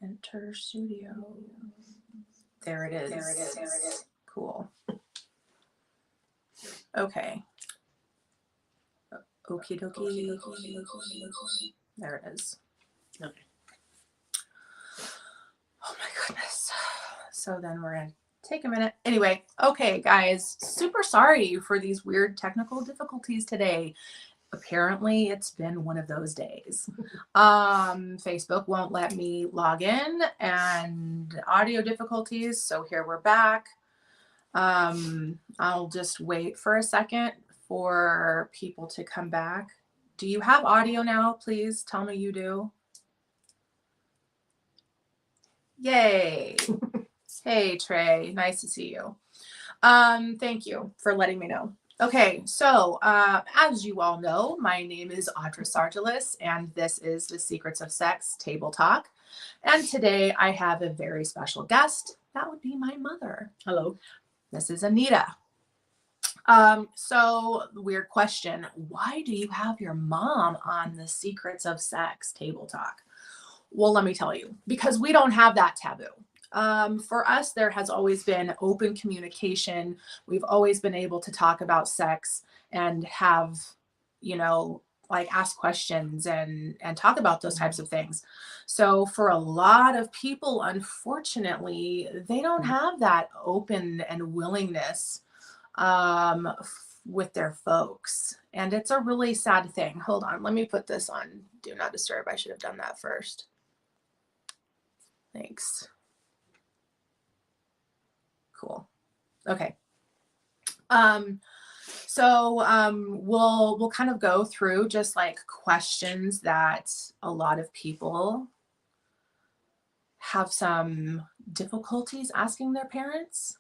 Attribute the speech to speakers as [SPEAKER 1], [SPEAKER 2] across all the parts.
[SPEAKER 1] Enter studio. There it is. Cool. Okay. Okie dokie. There it is.
[SPEAKER 2] Okay.
[SPEAKER 1] Oh my goodness. So then we're going to take a minute. Anyway, okay, guys, super sorry for these weird technical difficulties today. Apparently it's been one of those days. Facebook won't let me log in and audio difficulties. So here we're back. I'll just wait for a second for people to come back. Do you have audio now? Please tell me you do. Yay. Hey, Trey. Nice to see you. Thank you for letting me know. Okay, so as you all know, my name is Audra Sargelis, and this is the Secrets of Sex Table Talk. And today I have a very special guest. That would be my mother.
[SPEAKER 2] Hello.
[SPEAKER 1] This is Anita. So weird question. Why do you have your mom on the Secrets of Sex Table Talk? Well, let me tell you, because we don't have that taboo. For us, there has always been open communication. We've always been able to talk about sex and have, like ask questions and talk about those types of things. So for a lot of people, unfortunately, they don't have that open and willingness with their folks. And it's a really sad thing. Hold on. Let me put this on Do Not Disturb. I should have done that first. Thanks. Cool. Okay. We'll kind of go through just like questions that a lot of people have some difficulties asking their parents.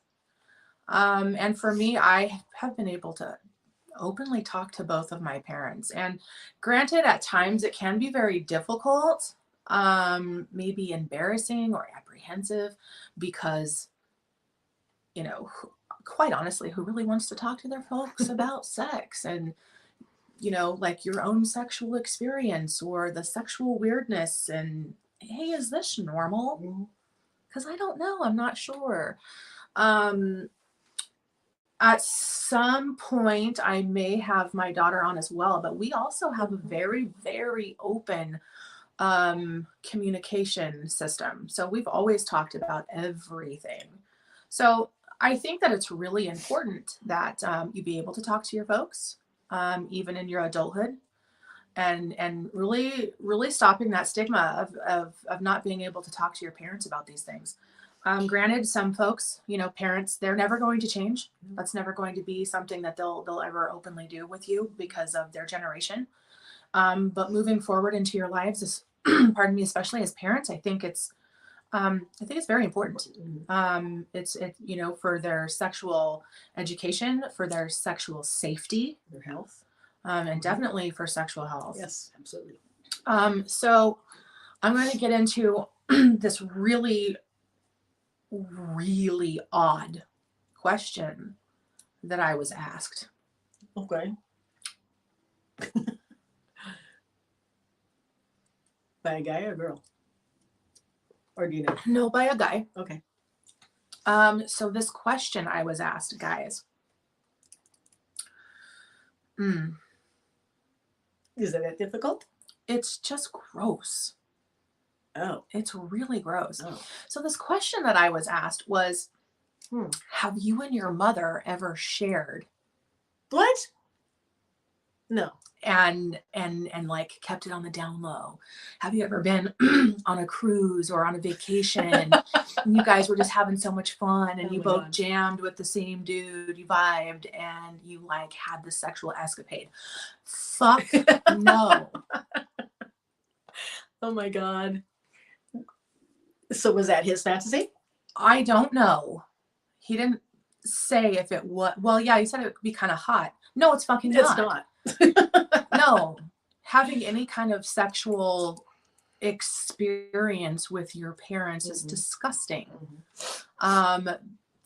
[SPEAKER 1] And for me, I have been able to openly talk to both of my parents. And granted, at times it can be very difficult, maybe embarrassing or apprehensive, because, quite honestly, who really wants to talk to their folks about sex and, like your own sexual experience or the sexual weirdness and, hey, is this normal? Because I don't know. I'm not sure. At some point, I may have my daughter on as well, but we also have a very, very open communication system. So we've always talked about everything. So I think that it's really important that you be able to talk to your folks, even in your adulthood, and really, really stopping that stigma of not being able to talk to your parents about these things. Granted, some folks, parents, they're never going to change. That's never going to be something that they'll ever openly do with you because of their generation. But moving forward into your lives, pardon me, especially as parents, I think it's very important. It's for their sexual education, for their sexual safety,
[SPEAKER 2] Their health,
[SPEAKER 1] and definitely for sexual health.
[SPEAKER 2] yes, absolutely.
[SPEAKER 1] So I'm going to get into this really, really odd question that I was asked.
[SPEAKER 2] Okay. By a guy or a girl? Or do you know?
[SPEAKER 1] No, by a guy.
[SPEAKER 2] Okay.
[SPEAKER 1] So this question I was asked, guys.
[SPEAKER 2] Is it that difficult?
[SPEAKER 1] It's just gross.
[SPEAKER 2] Oh.
[SPEAKER 1] It's really gross.
[SPEAKER 2] Oh.
[SPEAKER 1] So this question that I was asked was, have you and your mother ever shared?
[SPEAKER 2] What? No.
[SPEAKER 1] And like kept it on the down low? Have you ever been on a cruise or on a vacation and you guys were just having so much fun and you both jammed with the same dude, you vibed and you like had the sexual escapade? Fuck no.
[SPEAKER 2] Oh my God. So was that his fantasy?
[SPEAKER 1] I don't know. He didn't say if it was. Well, yeah, he said it would be kind of hot. No, it's fucking not.
[SPEAKER 2] It's not.
[SPEAKER 1] No, having any kind of sexual experience with your parents is disgusting.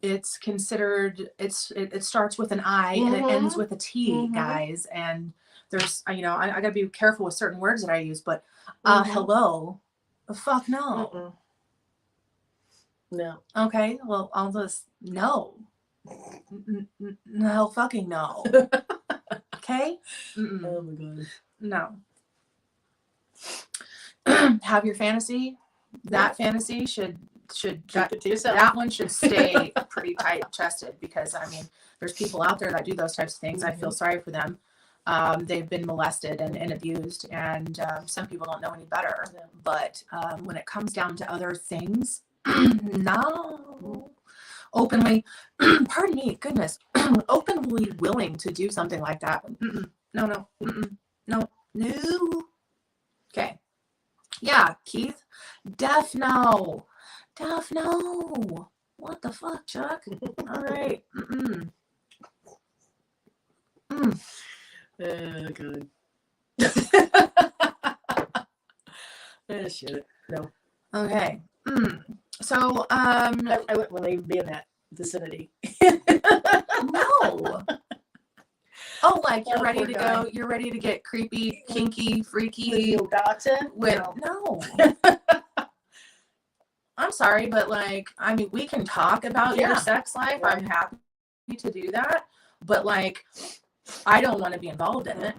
[SPEAKER 1] It's considered, it starts with an I and it ends with a T, guys. And there's, I gotta be careful with certain words that I use, but hello, fuck no.
[SPEAKER 2] No.
[SPEAKER 1] Okay, well, I'll just no. No, fucking no. Okay? Mm-mm.
[SPEAKER 2] Oh my god.
[SPEAKER 1] No. Have your fantasy. That fantasy should
[SPEAKER 2] Keep it to yourself.
[SPEAKER 1] that one should stay pretty tight chested, because I mean, there's people out there that do those types of things. I feel sorry for them. They've been molested and abused, and some people don't know any better.
[SPEAKER 2] Yeah.
[SPEAKER 1] But when it comes down to other things, no. Openly, pardon me, goodness, openly willing to do something like that. No. No. Okay. Yeah, Keith. No. No. What the fuck, Chuck? All right.
[SPEAKER 2] Oh god. Shit. No.
[SPEAKER 1] Okay. So,
[SPEAKER 2] I wouldn't want to be in that vicinity.
[SPEAKER 1] no. Oh, like you're
[SPEAKER 2] Oh,
[SPEAKER 1] ready
[SPEAKER 2] poor
[SPEAKER 1] to
[SPEAKER 2] guy.
[SPEAKER 1] go. You're ready to get creepy, kinky, freaky.
[SPEAKER 2] You gotcha?
[SPEAKER 1] With no. I'm sorry, but like, I mean, we can talk about your
[SPEAKER 2] Yeah.
[SPEAKER 1] sex life.
[SPEAKER 2] Right.
[SPEAKER 1] I'm happy to do that, but like, I don't want to be involved in it.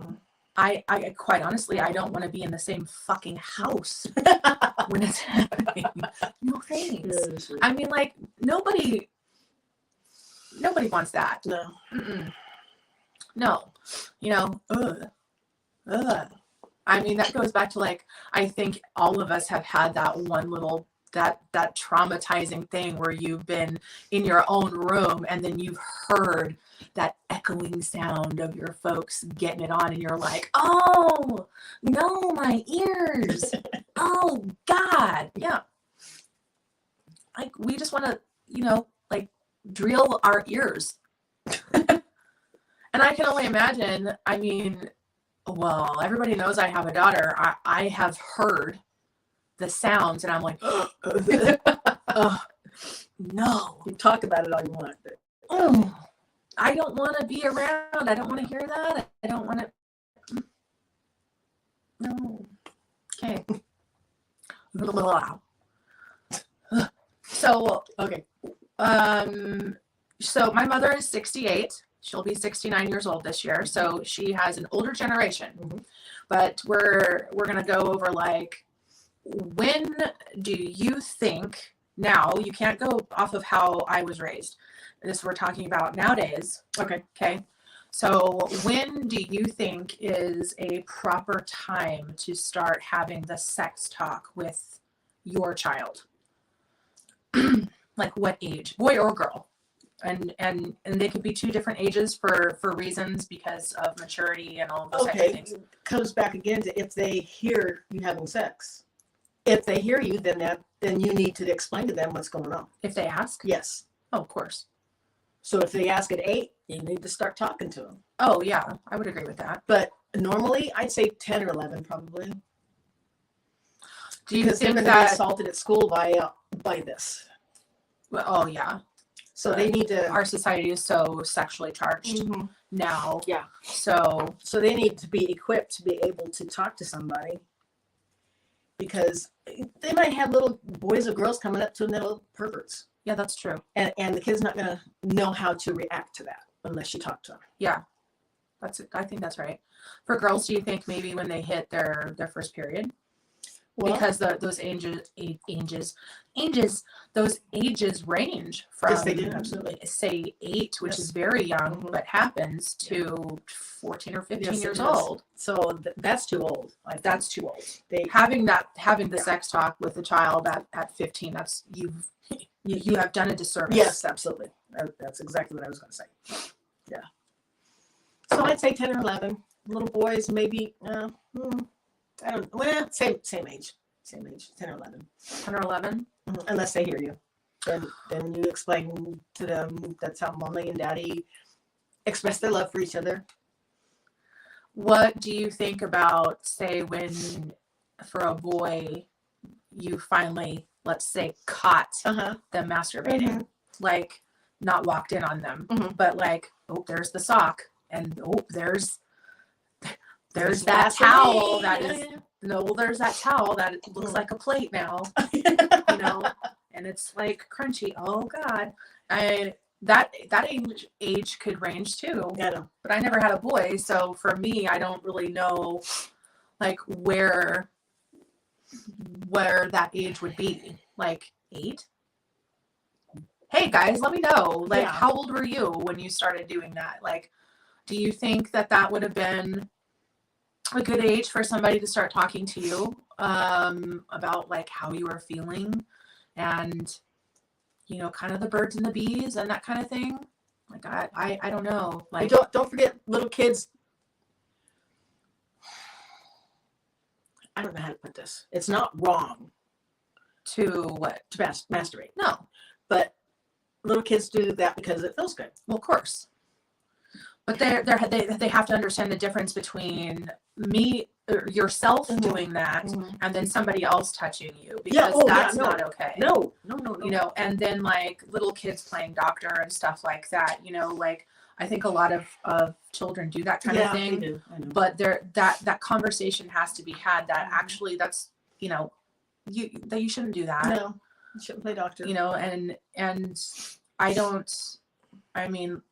[SPEAKER 1] I quite honestly, I don't want to be in the same fucking house when it's happening. No thanks. I mean, like, nobody wants that.
[SPEAKER 2] No.
[SPEAKER 1] No, you know, ugh. I mean, that goes back to like, I think all of us have had that one little, that traumatizing thing where you've been in your own room and then you've heard that echoing sound of your folks getting it on, and you're like, oh no, my ears. Oh God. Yeah. Like, we just want to, you know, like, drill our ears. And I can only imagine, I mean, well, everybody knows I have a daughter. I have heard the sounds, and I'm like, no.
[SPEAKER 2] You talk about it all you want. But
[SPEAKER 1] I don't want to be around. I don't want to hear that. I don't want to. No. Okay. So,
[SPEAKER 2] okay.
[SPEAKER 1] So my mother is 68. She'll be 69 years old this year. So she has an older generation. But we're going to go over, like, when do you think, now you can't go off of how I was raised. This we're talking about nowadays. Okay. So when do you think is a proper time to start having the sex talk with your child? Like, what age, boy or girl? And they could be two different ages for reasons, because of maturity and all those types of things.
[SPEAKER 2] Comes back again to if they hear you having sex. If they hear you, then you need to explain to them what's going on.
[SPEAKER 1] If they ask?
[SPEAKER 2] Yes.
[SPEAKER 1] Oh, of course.
[SPEAKER 2] So if they ask at 8, you need to start talking to them.
[SPEAKER 1] Oh yeah, I would agree with that.
[SPEAKER 2] But normally, I'd say 10 or 11 probably.
[SPEAKER 1] Do you
[SPEAKER 2] Because they're
[SPEAKER 1] think
[SPEAKER 2] going to be
[SPEAKER 1] that?
[SPEAKER 2] assaulted at school by this.
[SPEAKER 1] Well, oh yeah.
[SPEAKER 2] So they need to.
[SPEAKER 1] Our society is so sexually charged now.
[SPEAKER 2] Yeah.
[SPEAKER 1] So
[SPEAKER 2] they need to be equipped to be able to talk to somebody, because they might have little boys or girls coming up to them that are little perverts.
[SPEAKER 1] yeah, that's true.
[SPEAKER 2] And the kid's not going to know how to react to that unless you talk to them.
[SPEAKER 1] Yeah, I think that's right. For girls, do you think maybe when they hit their first period?
[SPEAKER 2] Well,
[SPEAKER 1] Because those ages range from,
[SPEAKER 2] Yes, they do, absolutely.
[SPEAKER 1] say 8, which
[SPEAKER 2] Yes.
[SPEAKER 1] is very young, but happens, to 14 or 15
[SPEAKER 2] Yes, it
[SPEAKER 1] years
[SPEAKER 2] is.
[SPEAKER 1] old.
[SPEAKER 2] So that's too old.
[SPEAKER 1] That's too old.
[SPEAKER 2] They
[SPEAKER 1] Having the sex talk with the child at 15, that's you have done a disservice.
[SPEAKER 2] Yes, absolutely. That's exactly what I was going to say. Yeah. So I'd say 10 or 11. Little boys, maybe. I don't. Well, same age. 10 or 11.
[SPEAKER 1] 10 or 11.
[SPEAKER 2] Unless they hear you, then you explain to them that's how mommy and daddy express their love for each other.
[SPEAKER 1] What do you think about, say, when for a boy you finally, let's say, caught them masturbating, like, not walked in on them, but like, oh, there's the sock, and oh, there's that towel that is, no, there's that towel that looks like a plate now, you know, and it's like crunchy. Oh God. That age could range too.
[SPEAKER 2] Yeah, I know.
[SPEAKER 1] But I never had a boy, so for me, I don't really know like where that age would be. Like 8? Hey guys, let me know. Like,
[SPEAKER 2] Yeah.
[SPEAKER 1] how old were you when you started doing that? Like, do you think that would have been a good age for somebody to start talking to you about like how you were feeling and, you know, kind of the birds and the bees and that kind of thing? Like, I don't know. Like,
[SPEAKER 2] Don't forget, little kids. I don't know how to put this. It's not wrong
[SPEAKER 1] to what?
[SPEAKER 2] to masturbate,
[SPEAKER 1] No.
[SPEAKER 2] but little kids do that because it feels good.
[SPEAKER 1] Well, of course. But they have to understand the difference between me or yourself doing that and then somebody else touching you, because that's not okay.
[SPEAKER 2] No.
[SPEAKER 1] You know, and then like little kids playing doctor and stuff like that, you know, like I think a lot of children do that kind of thing.
[SPEAKER 2] They do. I know.
[SPEAKER 1] But that conversation has to be had that actually that's, you know, you shouldn't do that.
[SPEAKER 2] No, you shouldn't play doctor.
[SPEAKER 1] You know, and I mean,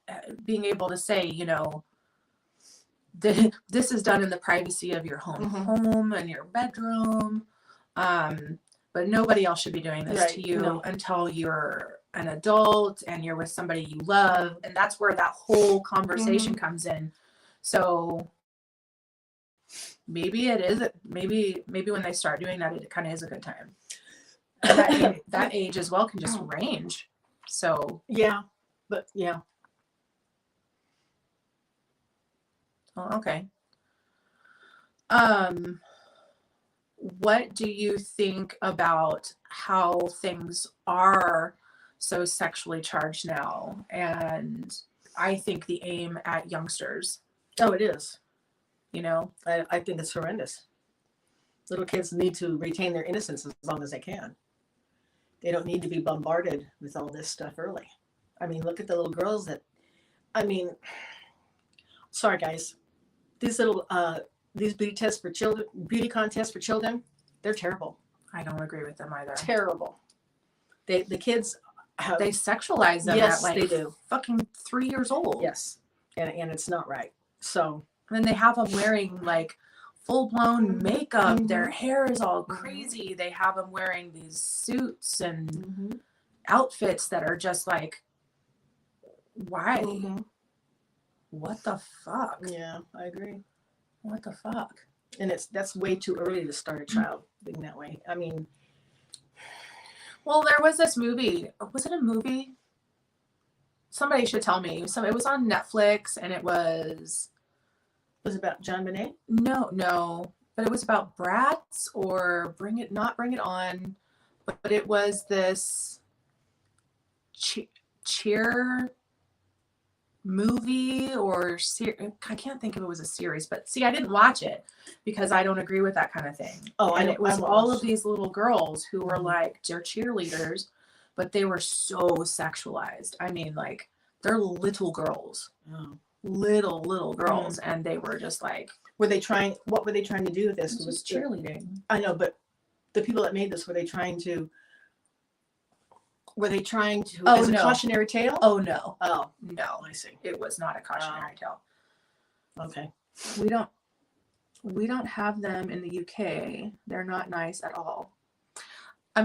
[SPEAKER 1] being able to say, you know, this is done in the privacy of your home and your bedroom, but nobody else should be doing this to you until you're an adult and you're with somebody you love, and that's where that whole conversation comes in. So maybe it is. Maybe when they start doing that, it kind of is a good time. And that age as well can just range. So
[SPEAKER 2] yeah, but yeah.
[SPEAKER 1] Oh, okay. What do you think about how things are so sexually charged now? And I think the aim at youngsters.
[SPEAKER 2] Oh, it is.
[SPEAKER 1] You know,
[SPEAKER 2] I think it's horrendous. Little kids need to retain their innocence as long as they can. They don't need to be bombarded with all this stuff early. I mean, look at the little girls sorry guys, these little these beauty contests for children, they're terrible.
[SPEAKER 1] I don't agree with them either.
[SPEAKER 2] Terrible. The kids
[SPEAKER 1] they sexualize them
[SPEAKER 2] yes,
[SPEAKER 1] at like
[SPEAKER 2] they do.
[SPEAKER 1] Fucking 3 years old.
[SPEAKER 2] Yes, and it's not right. So
[SPEAKER 1] and then they have them wearing like full-blown makeup. Their hair is all crazy. They have them wearing these suits and outfits that are just like, why? What the fuck?
[SPEAKER 2] Yeah, I agree.
[SPEAKER 1] What the fuck?
[SPEAKER 2] And that's way too early to start a child being that way. I mean,
[SPEAKER 1] well, there was this movie. Was it a movie? Somebody should tell me. So it was on Netflix, and it was
[SPEAKER 2] it about John Bonet?
[SPEAKER 1] No, but it was about brats or Bring It On, but it was this cheer movie or I can't think if it was a series, but see, I didn't watch it because I don't agree with that kind of thing.
[SPEAKER 2] Oh,
[SPEAKER 1] and it was all of these little girls who were like, they're cheerleaders, but they were so sexualized. I mean, like, they're little girls.
[SPEAKER 2] Oh.
[SPEAKER 1] Little girls, and they were just like,
[SPEAKER 2] what were they trying to do with this?
[SPEAKER 1] Was cheerleading.
[SPEAKER 2] I know, but the people that made this, were they trying to as a cautionary tale?
[SPEAKER 1] Oh no.
[SPEAKER 2] Oh
[SPEAKER 1] no,
[SPEAKER 2] I see.
[SPEAKER 1] It was not a cautionary tale.
[SPEAKER 2] Okay.
[SPEAKER 1] We don't have them in the UK. They're not nice at all.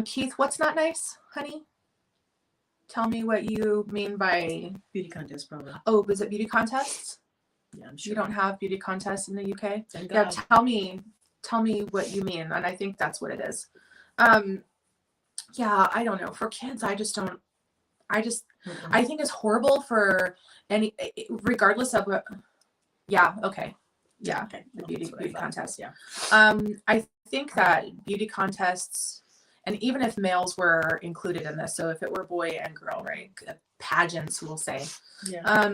[SPEAKER 1] Keith, what's not nice, honey? Tell me what you mean by
[SPEAKER 2] beauty contest, probably.
[SPEAKER 1] Oh, was it beauty contests?
[SPEAKER 2] Yeah, I'm sure.
[SPEAKER 1] You don't have beauty contests in the UK?
[SPEAKER 2] Thank
[SPEAKER 1] Yeah,
[SPEAKER 2] God.
[SPEAKER 1] tell me what you mean, and I think that's what it is. Yeah, I don't know. For kids, I think it's horrible for any, regardless of what. Yeah. Okay. Yeah.
[SPEAKER 2] Okay.
[SPEAKER 1] The beauty contest.
[SPEAKER 2] Yeah.
[SPEAKER 1] I think that beauty contests, and even if males were included in this, so if it were boy and girl, right, pageants, we'll say.
[SPEAKER 2] Yeah.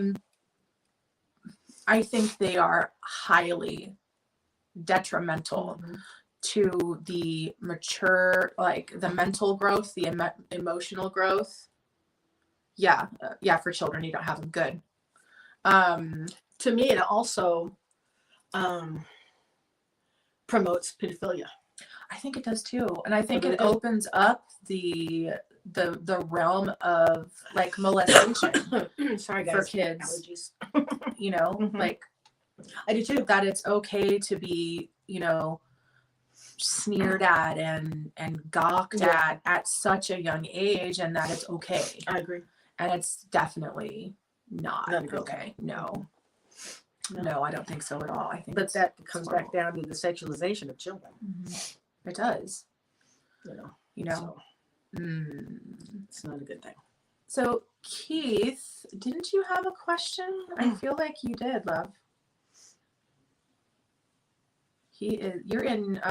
[SPEAKER 1] I think they are highly detrimental to the mature, like the mental growth, the emotional growth. Yeah, for children, you don't have them good.
[SPEAKER 2] To me, it also promotes pedophilia.
[SPEAKER 1] I think it does too, and I think it opens up the the realm of like molestation
[SPEAKER 2] Sorry, guys.
[SPEAKER 1] for kids.
[SPEAKER 2] Allergies.
[SPEAKER 1] You know,
[SPEAKER 2] Mhm.
[SPEAKER 1] like
[SPEAKER 2] I do too.
[SPEAKER 1] that it's okay to be, you know, sneered at and gawked
[SPEAKER 2] Yeah.
[SPEAKER 1] at such a young age, and that it's okay.
[SPEAKER 2] I agree.
[SPEAKER 1] And it's definitely not
[SPEAKER 2] Not a good
[SPEAKER 1] okay.
[SPEAKER 2] thing.
[SPEAKER 1] No.
[SPEAKER 2] No.
[SPEAKER 1] No, I don't think so at all. I think
[SPEAKER 2] But that comes back
[SPEAKER 1] horrible.
[SPEAKER 2] down to the sexualization of children.
[SPEAKER 1] It does.
[SPEAKER 2] You know, so
[SPEAKER 1] Mm.
[SPEAKER 2] it's not a good thing.
[SPEAKER 1] So Keith, didn't you have a question? I feel like you did, love. You're in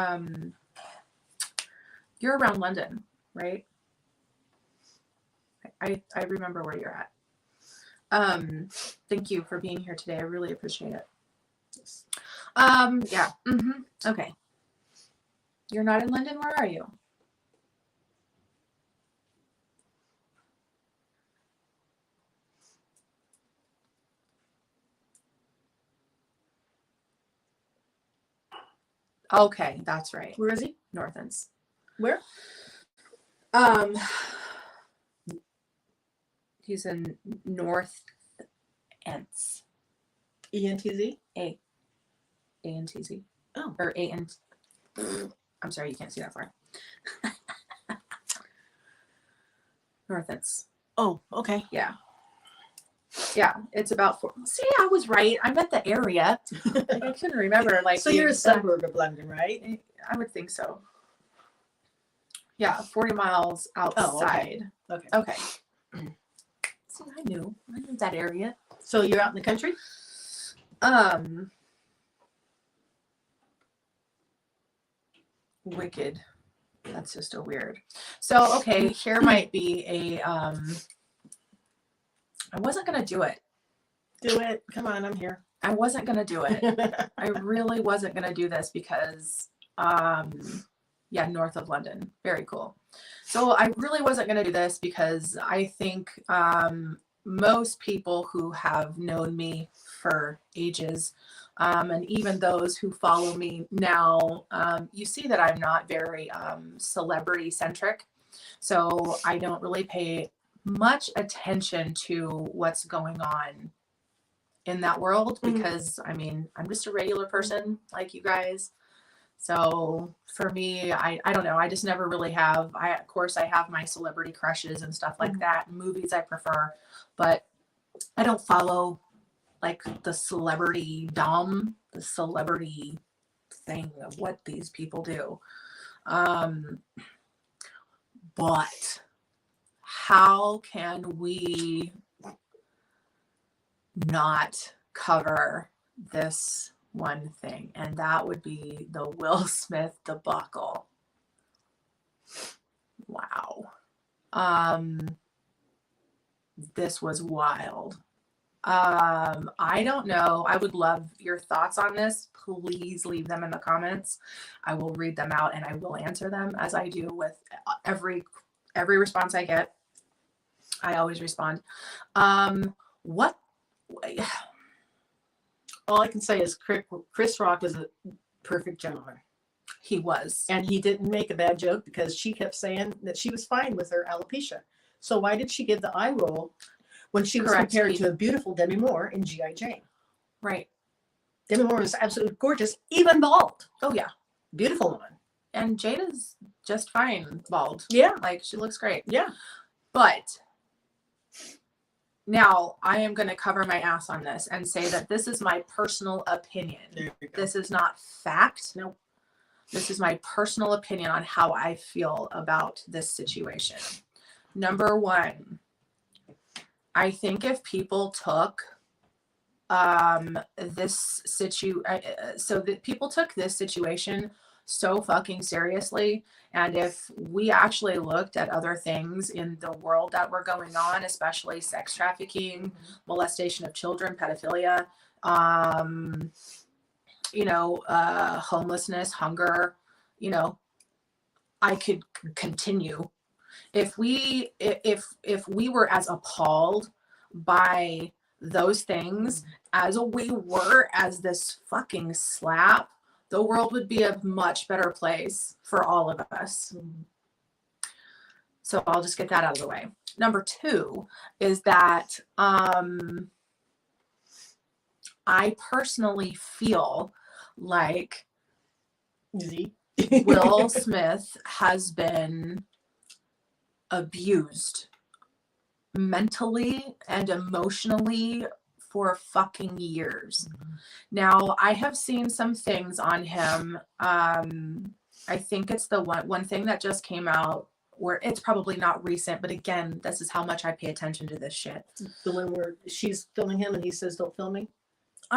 [SPEAKER 1] you're around London, right? I remember where you're at. Thank you for being here today. I really appreciate it.
[SPEAKER 2] Yes.
[SPEAKER 1] Yeah. Okay. You're not in London. Where are you? Okay, that's right.
[SPEAKER 2] Where is he?
[SPEAKER 1] Northens.
[SPEAKER 2] Where?
[SPEAKER 1] He's in North Ents.
[SPEAKER 2] ENTZ?
[SPEAKER 1] A-N-T-Z.
[SPEAKER 2] Oh.
[SPEAKER 1] Or A-N. I'm sorry, you can't see that far. North Ents.
[SPEAKER 2] Oh, okay.
[SPEAKER 1] Yeah. Yeah, it's about See, I was right. I meant the area. Like, I couldn't remember. Like,
[SPEAKER 2] So you're a suburb of London, right?
[SPEAKER 1] I would think so. Yeah, 40 miles outside.
[SPEAKER 2] Oh, okay.
[SPEAKER 1] Okay. See, I knew that area.
[SPEAKER 2] So you're out in the country?
[SPEAKER 1] Wicked. That's just a weird. So, okay, here might be a, I wasn't going to do it.
[SPEAKER 2] Do it. Come on, I'm here.
[SPEAKER 1] I wasn't going to do it. I really wasn't going to do this because, yeah, north of London. Very cool. So I really wasn't going to do this because I think most people who have known me for ages, and even those who follow me now, you see that I'm not very celebrity centric. So I don't really pay much attention to what's going on in that world because, I mean, I'm just a regular person like you guys. So for me, I don't know. I just never really have. Of course, I have my celebrity crushes and stuff like that. Movies I prefer, but I don't follow like the celebrity the celebrity thing of what these people do. But how can we not cover this one thing? And that would be the Will Smith debacle. Wow. This was wild. I don't know. I would love your thoughts on this. Please leave them in the comments. I will read them out and I will answer them as I do with every response I get. I always respond. What?
[SPEAKER 2] All I can say is Chris Rock was a perfect gentleman.
[SPEAKER 1] He was.
[SPEAKER 2] And he didn't make a bad joke because she kept saying that she was fine with her alopecia. So why did she give the eye roll when she was compared to a beautiful Demi Moore in G.I. Jane?
[SPEAKER 1] Right.
[SPEAKER 2] Demi Moore is absolutely gorgeous, even bald.
[SPEAKER 1] Oh, yeah.
[SPEAKER 2] Beautiful woman.
[SPEAKER 1] And Jada's just fine bald.
[SPEAKER 2] Yeah.
[SPEAKER 1] Like, she looks great.
[SPEAKER 2] Yeah.
[SPEAKER 1] But now I am going to cover my ass on this and say that this is my personal opinion. This is not fact.
[SPEAKER 2] No.
[SPEAKER 1] This is my personal opinion on how I feel about this situation. Number one, I think if people took this situation so fucking seriously, and if we actually looked at other things in the world that were going on, especially sex trafficking, molestation of children, pedophilia, homelessness, hunger, I could continue. If we were as appalled by those things as we were as this fucking slap, the world would be a much better place for all of us. So I'll just get that out of the way. Number 2 is that I personally feel like Will Smith has been abused mentally and emotionally for fucking years. Now, I have seen some things on him. I think it's the one thing that just came out, where it's probably not recent, but again, this is how much I pay attention to this shit.
[SPEAKER 2] The one where she's filming him and he says, "Don't film me."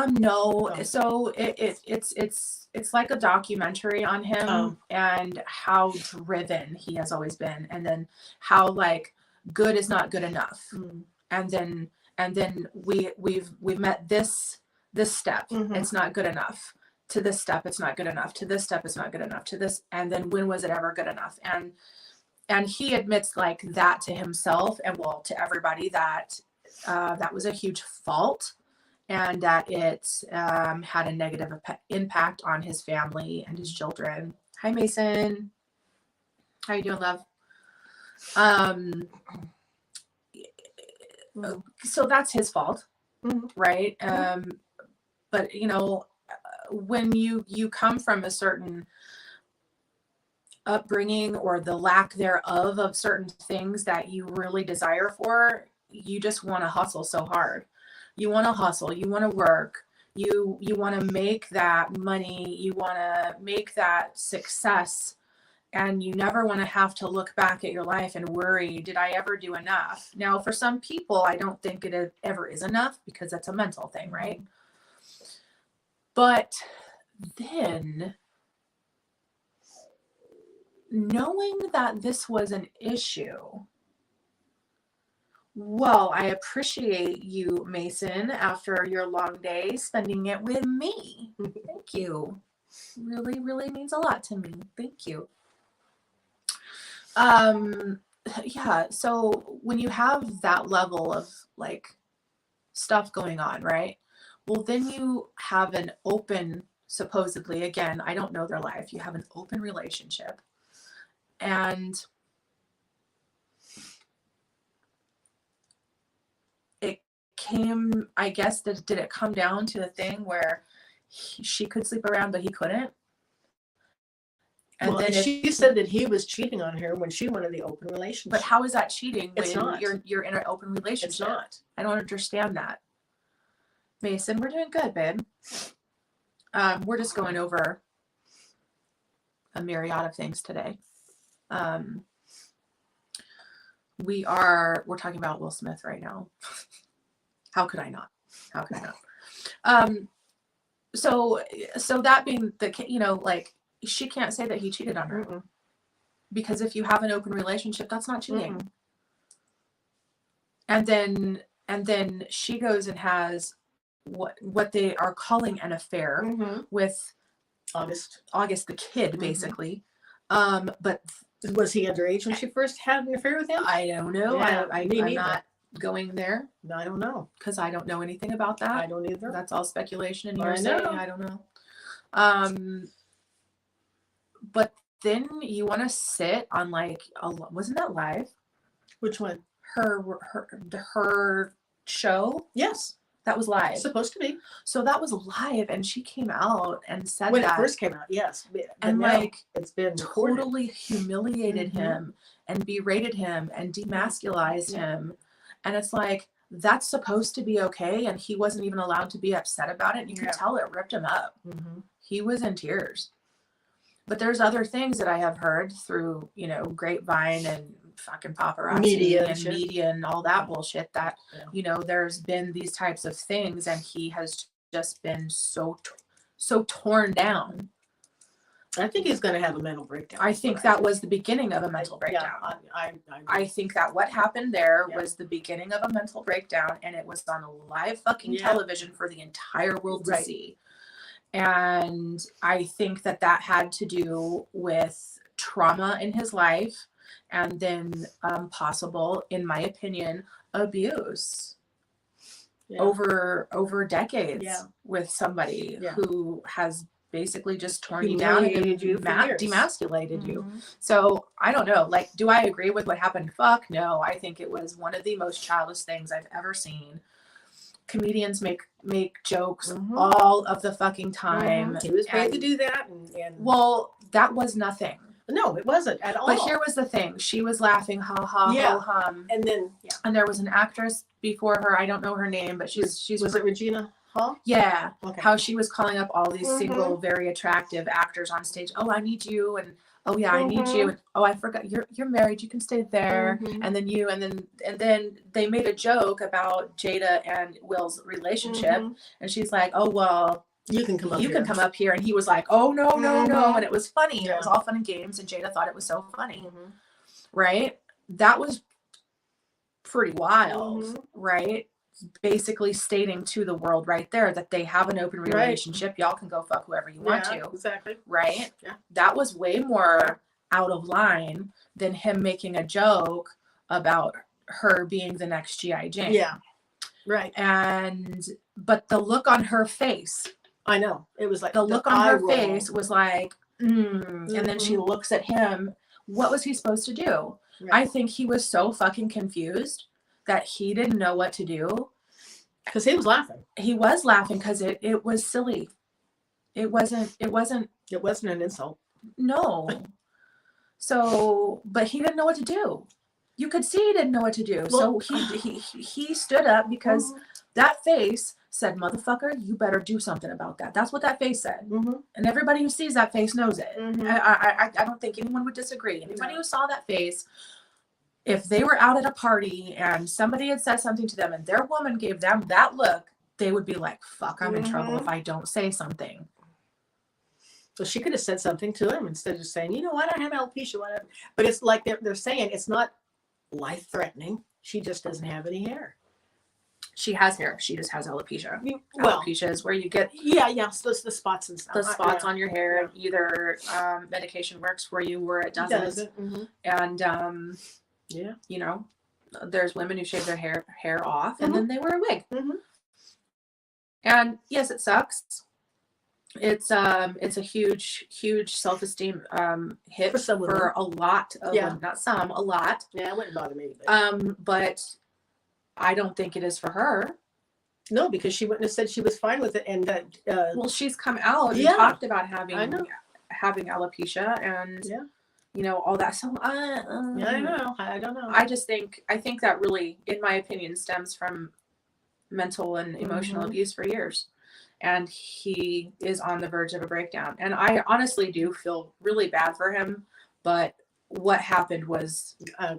[SPEAKER 1] No.
[SPEAKER 2] Oh.
[SPEAKER 1] So it's like a documentary on him and how driven he has always been, and then how like good is not good enough, and then we've met this step, it's not good enough, to this step it's not good enough, to this step it's not good enough, to this, and then when was it ever good enough? And he admits like that to himself and well to everybody, that that was a huge fault, and that it had a negative impact on his family and his children. Hi, Mason. How you doing, love? So that's his fault, right? But you know, when you come from a certain upbringing or the lack thereof of certain things that you really desire for, you just want to hustle so hard. You want to hustle, you want to work, you want to make that money, you want to make that success, and you never want to have to look back at your life and worry, did I ever do enough? Now, for some people, I don't think it ever is enough, because that's a mental thing, right? But then knowing that this was an issue, well, I appreciate you, Mason, after your long day, spending it with me. Thank you. Really, really means a lot to me. Thank you. Yeah, so when you have that level of like stuff going on, right? Well, then you have an open, supposedly, again, I don't know their life, you have an open relationship. And it came, I guess, did it come down to a thing where she could sleep around, but he couldn't?
[SPEAKER 2] And well, then she said that he was cheating on her when she wanted the open relationship.
[SPEAKER 1] But how is that cheating when
[SPEAKER 2] it's not.
[SPEAKER 1] You're in an open relationship?
[SPEAKER 2] It's not.
[SPEAKER 1] I don't understand that. Mason, we're doing good, babe. We're just going over a myriad of things today. We're talking about Will Smith right now. How could I not? So that being the, you know, like, she can't say that he cheated on her, because if you have an open relationship, that's not cheating. And then she goes and has what they are calling an affair with
[SPEAKER 2] August
[SPEAKER 1] the kid, basically. But
[SPEAKER 2] was he underage when she first had an affair with him?
[SPEAKER 1] I don't know.
[SPEAKER 2] Yeah,
[SPEAKER 1] I'm not going there.
[SPEAKER 2] I don't know,
[SPEAKER 1] because I don't know anything about that.
[SPEAKER 2] I don't either.
[SPEAKER 1] That's all speculation and hearsay. I don't know. But then you want to sit on like wasn't that live?
[SPEAKER 2] Which one?
[SPEAKER 1] Her show?
[SPEAKER 2] Yes,
[SPEAKER 1] that was live.
[SPEAKER 2] It's supposed to be.
[SPEAKER 1] So that was live, and she came out and said
[SPEAKER 2] when
[SPEAKER 1] that
[SPEAKER 2] it first came out. Yes,
[SPEAKER 1] and like
[SPEAKER 2] it's been
[SPEAKER 1] totally humiliated him and berated him and demasculized him, and it's like, that's supposed to be okay, and he wasn't even allowed to be upset about it. You could tell it ripped him up. He was in tears. But there's other things that I have heard through, you know, grapevine and fucking paparazzi media and all that bullshit, that you know, there's been these types of things, and he has just been so torn down.
[SPEAKER 2] I think he's going to have a mental breakdown.
[SPEAKER 1] I think that was the beginning of a mental breakdown. I think that what happened there was the beginning of a mental breakdown, and it was on live fucking television for the entire world to see. And I think that had to do with trauma in his life, and then possible, in my opinion, abuse over decades with somebody who has basically just torn you down and
[SPEAKER 2] Humiliated you for years.
[SPEAKER 1] demasculated you.
[SPEAKER 2] Mhm.
[SPEAKER 1] So I don't know. Like, do I agree with what happened? Fuck no. I think it was one of the most childish things I've ever seen. Comedians make jokes all of the fucking time.
[SPEAKER 2] He was paid to do that, and
[SPEAKER 1] well, that was nothing.
[SPEAKER 2] No, it wasn't at all.
[SPEAKER 1] But here was the thing: she was laughing, ha ha, ho hum,
[SPEAKER 2] and then
[SPEAKER 1] and there was an actress before her. I don't know her name, but she's
[SPEAKER 2] was it Regina Hall?
[SPEAKER 1] Yeah,
[SPEAKER 2] Okay.
[SPEAKER 1] how she was calling up all these single, very attractive actors on stage. Oh, I need you, and oh yeah, I need you, and oh, I forgot you're married. You can stay there, and then you, and then they made a joke about Jada and Will's relationship, and she's like, oh well. You can come up here. And he was like, oh, no. And it was funny. Yeah. It was all fun and games. And Jada thought it was so funny. Right? That was pretty wild. Right? Basically stating to the world right there that they have an open relationship. Y'all can go fuck whoever you want to.
[SPEAKER 2] Exactly.
[SPEAKER 1] Right?
[SPEAKER 2] Yeah.
[SPEAKER 1] That was way more out of line than him making a joke about her being the next G.I. Jane.
[SPEAKER 2] Yeah. Right.
[SPEAKER 1] But the look on her face.
[SPEAKER 2] I know. It was like
[SPEAKER 1] the look on her face was like, and then she looks at him. What was he supposed to do? Right. I think he was so fucking confused that he didn't know what to do.
[SPEAKER 2] Because he was laughing.
[SPEAKER 1] He was laughing because it was silly. It wasn't
[SPEAKER 2] an insult.
[SPEAKER 1] No. So, but he didn't know what to do. You could see he didn't know what to do. Well, so he stood up because that face said, motherfucker, you better do something about that. That's what that face said. And everybody who sees that face knows it. I don't think anyone would disagree. Anybody who saw that face, if they were out at a party and somebody had said something to them and their woman gave them that look, they would be like, fuck, I'm in trouble if I don't say something.
[SPEAKER 2] So she could have said something to him instead of just saying, you know what, I have alopecia, whatever. But it's like they're saying it's not life-threatening. She just doesn't have any hair.
[SPEAKER 1] She has hair. She just has alopecia.
[SPEAKER 2] Well,
[SPEAKER 1] alopecia is where you get
[SPEAKER 2] so the spots and stuff.
[SPEAKER 1] The spots on your hair. Yeah. Either medication works for you or it doesn't. And you know, there's women who shave their hair off and then they wear a wig. And yes, it sucks. It's a huge self-esteem hit for a lot of women. Not some, a lot.
[SPEAKER 2] Yeah, it wouldn't bother me.
[SPEAKER 1] But I don't think it is for her.
[SPEAKER 2] No, because she wouldn't have said she was fine with it, and that.
[SPEAKER 1] Well, she's come out and talked about having alopecia and you know all that. So
[SPEAKER 2] I don't know.
[SPEAKER 1] I think that really, in my opinion, stems from mental and emotional abuse for years, and he is on the verge of a breakdown. And I honestly do feel really bad for him, but what happened was out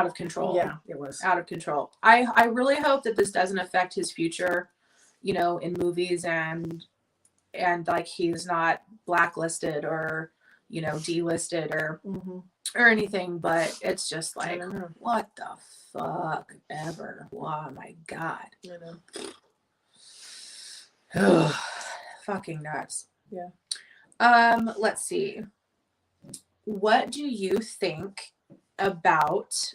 [SPEAKER 1] of control.
[SPEAKER 2] Yeah, it was
[SPEAKER 1] out of control. I really hope that this doesn't affect his future, you know, in movies and like he's not blacklisted or, you know, delisted or anything, but it's just like, what the fuck ever. Oh my God. I know. Fucking nuts.
[SPEAKER 2] Yeah.
[SPEAKER 1] Let's see. What do you think about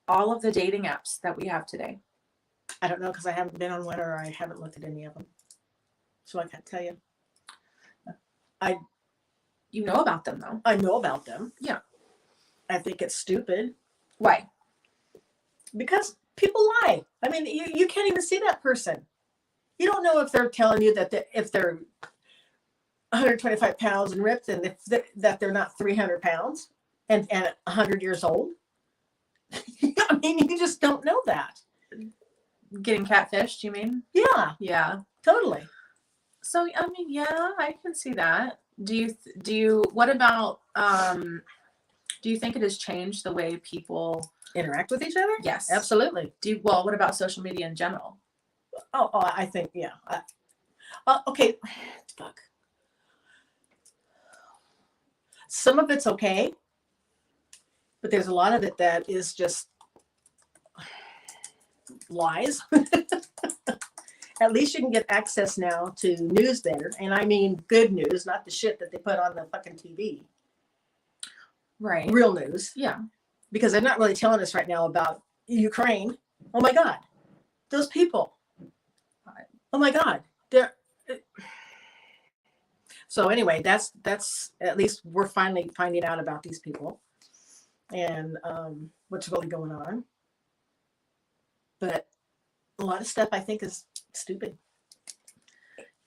[SPEAKER 1] all of the dating apps that we have today?
[SPEAKER 2] I don't know because I haven't been on one or I haven't looked at any of them, so I can't tell you.
[SPEAKER 1] You know about them though.
[SPEAKER 2] I know about them.
[SPEAKER 1] Yeah.
[SPEAKER 2] I think it's stupid.
[SPEAKER 1] Why?
[SPEAKER 2] Because people lie. I mean, you can't even see that person. You don't know if they're telling you that if they're 125 pounds and ripped and that they're not 300 pounds. And 100 years old. I mean, you just don't know that.
[SPEAKER 1] Getting catfished, you mean?
[SPEAKER 2] Yeah.
[SPEAKER 1] Yeah.
[SPEAKER 2] Totally.
[SPEAKER 1] So, I mean, yeah, I can see that. What about, do you think it has changed the way people
[SPEAKER 2] interact with each other?
[SPEAKER 1] Yes.
[SPEAKER 2] Absolutely.
[SPEAKER 1] What about social media in general?
[SPEAKER 2] Oh, I think, yeah. Okay. Fuck. Some of it's okay. But there's a lot of it that is just lies. At least you can get access now to news there. And I mean good news, not the shit that they put on the fucking TV.
[SPEAKER 1] Right.
[SPEAKER 2] Real news.
[SPEAKER 1] Yeah.
[SPEAKER 2] Because they're not really telling us right now about Ukraine. Oh my God. Those people. Oh my God. So anyway, that's at least we're finally finding out about these people and what's really going on. But a lot of stuff I think is stupid.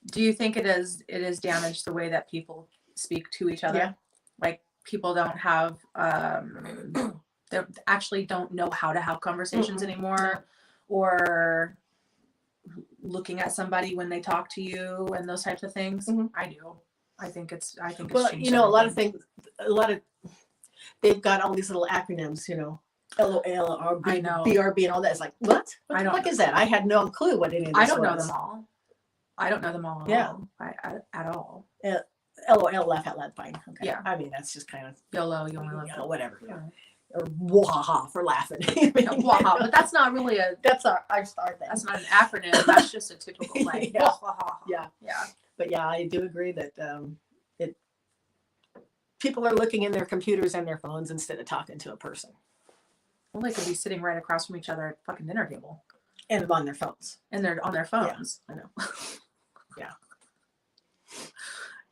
[SPEAKER 1] Do you think it is damaged the way that people speak to each other?
[SPEAKER 2] Yeah.
[SPEAKER 1] Like people don't have they actually don't know how to have conversations anymore, or looking at somebody when they talk to you and those types of things. I do. I think it's
[SPEAKER 2] Well,
[SPEAKER 1] changed
[SPEAKER 2] you know,
[SPEAKER 1] everything.
[SPEAKER 2] a lot of they've got all these little acronyms, you know, LOL,
[SPEAKER 1] I know.
[SPEAKER 2] BRB, and all that. It's like, what the fuck is that? I had no clue what any of this
[SPEAKER 1] I don't know
[SPEAKER 2] was.
[SPEAKER 1] them all. I don't know them all.
[SPEAKER 2] Yeah.
[SPEAKER 1] At all.
[SPEAKER 2] LOL, laugh out loud, fine. Okay.
[SPEAKER 1] Yeah.
[SPEAKER 2] I mean, that's just kind of
[SPEAKER 1] YOLO, you only live
[SPEAKER 2] you know, whatever.
[SPEAKER 1] Yeah.
[SPEAKER 2] Or wahaha for laughing.
[SPEAKER 1] Waha, but that's not really
[SPEAKER 2] that's our thing.
[SPEAKER 1] That's not an acronym. That's just a typical like.
[SPEAKER 2] Yeah.
[SPEAKER 1] Wahaha.
[SPEAKER 2] Yeah.
[SPEAKER 1] Yeah.
[SPEAKER 2] But yeah, I do agree that people are looking in their computers and their phones instead of talking to a person.
[SPEAKER 1] Well, they could be sitting right across from each other at the fucking dinner table.
[SPEAKER 2] And on their phones.
[SPEAKER 1] And they're on their phones.
[SPEAKER 2] Yeah, I know. Yeah.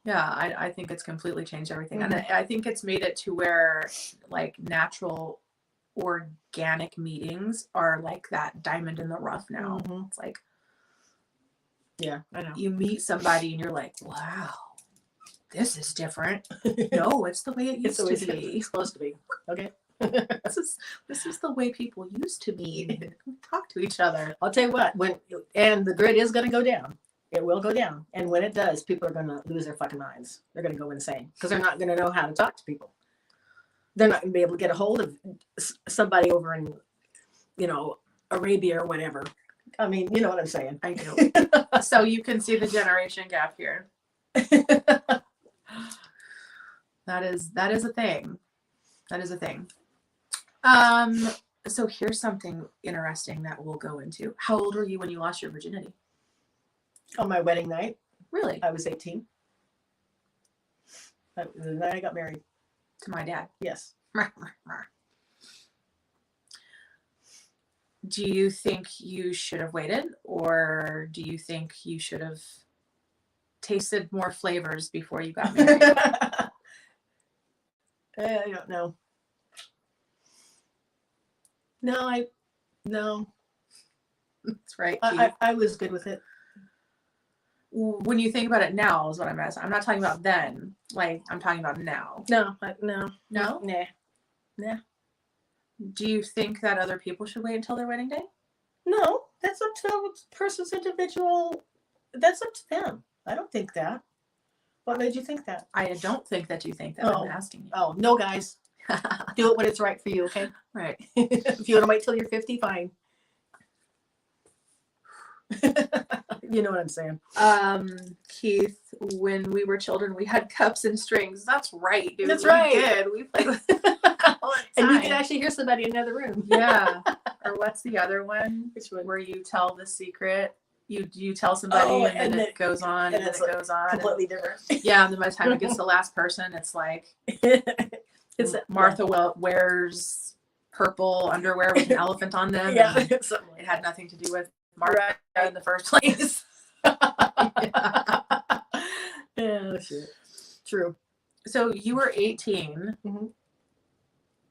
[SPEAKER 1] Yeah, I think it's completely changed everything. And I think it's made it to where like natural organic meetings are like that diamond in the rough now. It's like,
[SPEAKER 2] yeah, I know.
[SPEAKER 1] You meet somebody and you're like, wow, this is different. No, it's the way it used to be.
[SPEAKER 2] It's supposed to be. Okay.
[SPEAKER 1] This is the way people used to meet. Talk to each other.
[SPEAKER 2] I'll tell you what, and the grid is going to go down. It will go down. And when it does, people are going to lose their fucking minds. They're going to go insane because they're not going to know how to talk to people. They're not going to be able to get a hold of somebody over in, you know, Arabia or whatever. I mean, you know what I'm saying.
[SPEAKER 1] I do. So you can see the generation gap here. That is a thing. That is a thing. So here's something interesting that we'll go into. How old were you when you lost your virginity?
[SPEAKER 2] On my wedding night.
[SPEAKER 1] Really?
[SPEAKER 2] I was 18. The night I got married.
[SPEAKER 1] To my dad?
[SPEAKER 2] Yes.
[SPEAKER 1] Do you think you should have waited, or do you think you should have tasted more flavors before you got married?
[SPEAKER 2] I don't know. No.
[SPEAKER 1] That's right.
[SPEAKER 2] I was good with it.
[SPEAKER 1] When you think about it now is what I'm asking. I'm not talking about then. Like, I'm talking about now.
[SPEAKER 2] No.
[SPEAKER 1] No?
[SPEAKER 2] Nah.
[SPEAKER 1] Do you think that other people should wait until their wedding day?
[SPEAKER 2] No, that's up to the person's individual. That's up to them. I don't think that. What made you think that?
[SPEAKER 1] I don't think that you think that. I'm asking you.
[SPEAKER 2] Oh, no, guys. Do it when it's right for you, okay?
[SPEAKER 1] Right.
[SPEAKER 2] If you want to wait till you're 50, fine. You know what I'm saying.
[SPEAKER 1] Keith, when we were children, we had cups and strings. That's right, dude.
[SPEAKER 2] That's right.
[SPEAKER 1] We did. We played with
[SPEAKER 2] and you can actually hear somebody in another room.
[SPEAKER 1] Yeah. Or what's the other one?
[SPEAKER 2] Which one?
[SPEAKER 1] Where you tell the secret. You tell somebody and then it goes on and then it goes on.
[SPEAKER 2] Completely different.
[SPEAKER 1] Yeah, and then by the time it gets to the last person, it's like
[SPEAKER 2] it's
[SPEAKER 1] Martha wears purple underwear with an elephant on them.
[SPEAKER 2] Yeah,
[SPEAKER 1] it had nothing to do with Martha in the first place.
[SPEAKER 2] Yeah, shit. True.
[SPEAKER 1] So you were 18.
[SPEAKER 2] Mm-hmm.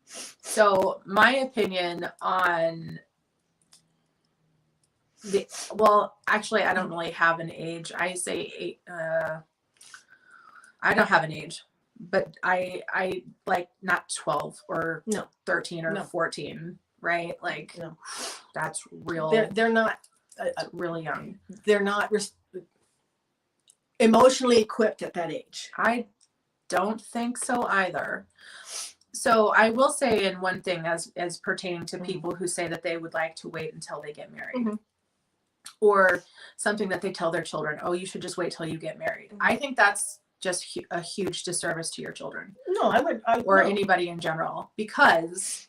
[SPEAKER 1] So my opinion on actually, I don't really have an age. I say I don't have an age, but I like not 12 or 13 or 14, right? Like that's real.
[SPEAKER 2] They're not
[SPEAKER 1] really young.
[SPEAKER 2] They're not emotionally equipped at that age.
[SPEAKER 1] I don't think so either. So I will say in one thing as pertaining to people who say that they would like to wait until they get married, or something that they tell their children, oh, you should just wait till you get married. I think that's just a huge disservice to your children.
[SPEAKER 2] No,
[SPEAKER 1] or anybody in general, because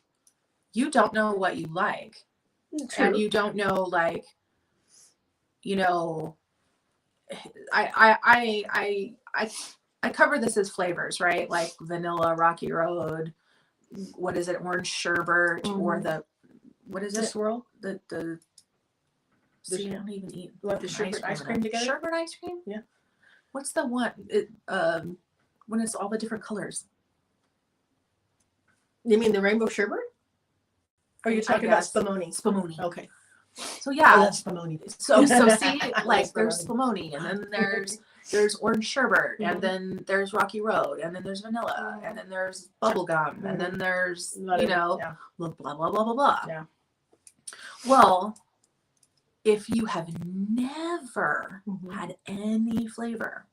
[SPEAKER 1] you don't know what you like. True. And you don't know, like, you know, I cover this as flavors, right? Like vanilla, rocky road, what is it, orange sherbet, or what is it?
[SPEAKER 2] Swirl?
[SPEAKER 1] See, I don't even eat
[SPEAKER 2] the sherbet ice cream together?
[SPEAKER 1] Sherbet ice cream?
[SPEAKER 2] Yeah.
[SPEAKER 1] What's the one? When it's all the different colors.
[SPEAKER 2] You mean the rainbow sherbet? Or you're talking about
[SPEAKER 1] guess.
[SPEAKER 2] spumoni?
[SPEAKER 1] Spumoni.
[SPEAKER 2] Okay.
[SPEAKER 1] So
[SPEAKER 2] I
[SPEAKER 1] yeah.
[SPEAKER 2] love spumoni.
[SPEAKER 1] So see,
[SPEAKER 2] I
[SPEAKER 1] like
[SPEAKER 2] love
[SPEAKER 1] there's spumoni, and then there's orange sherbet, and then there's Rocky Road, and then there's vanilla, and then there's bubble gum, and then there's
[SPEAKER 2] yeah.
[SPEAKER 1] blah blah blah blah blah blah.
[SPEAKER 2] Yeah.
[SPEAKER 1] Well, if you have never
[SPEAKER 2] Mhm.
[SPEAKER 1] had any flavor,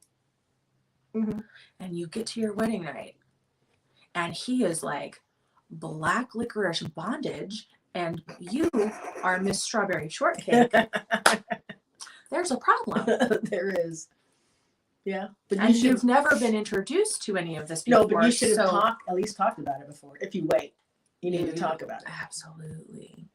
[SPEAKER 2] Mhm.
[SPEAKER 1] and you get to your wedding night, and he is like black licorice bondage, and you are Miss Strawberry Shortcake, there's a problem.
[SPEAKER 2] There is. Yeah. But
[SPEAKER 1] And you've never been introduced to any of this before.
[SPEAKER 2] No, but you should have at least talked about it before. If you wait, you need to talk about it.
[SPEAKER 1] Absolutely.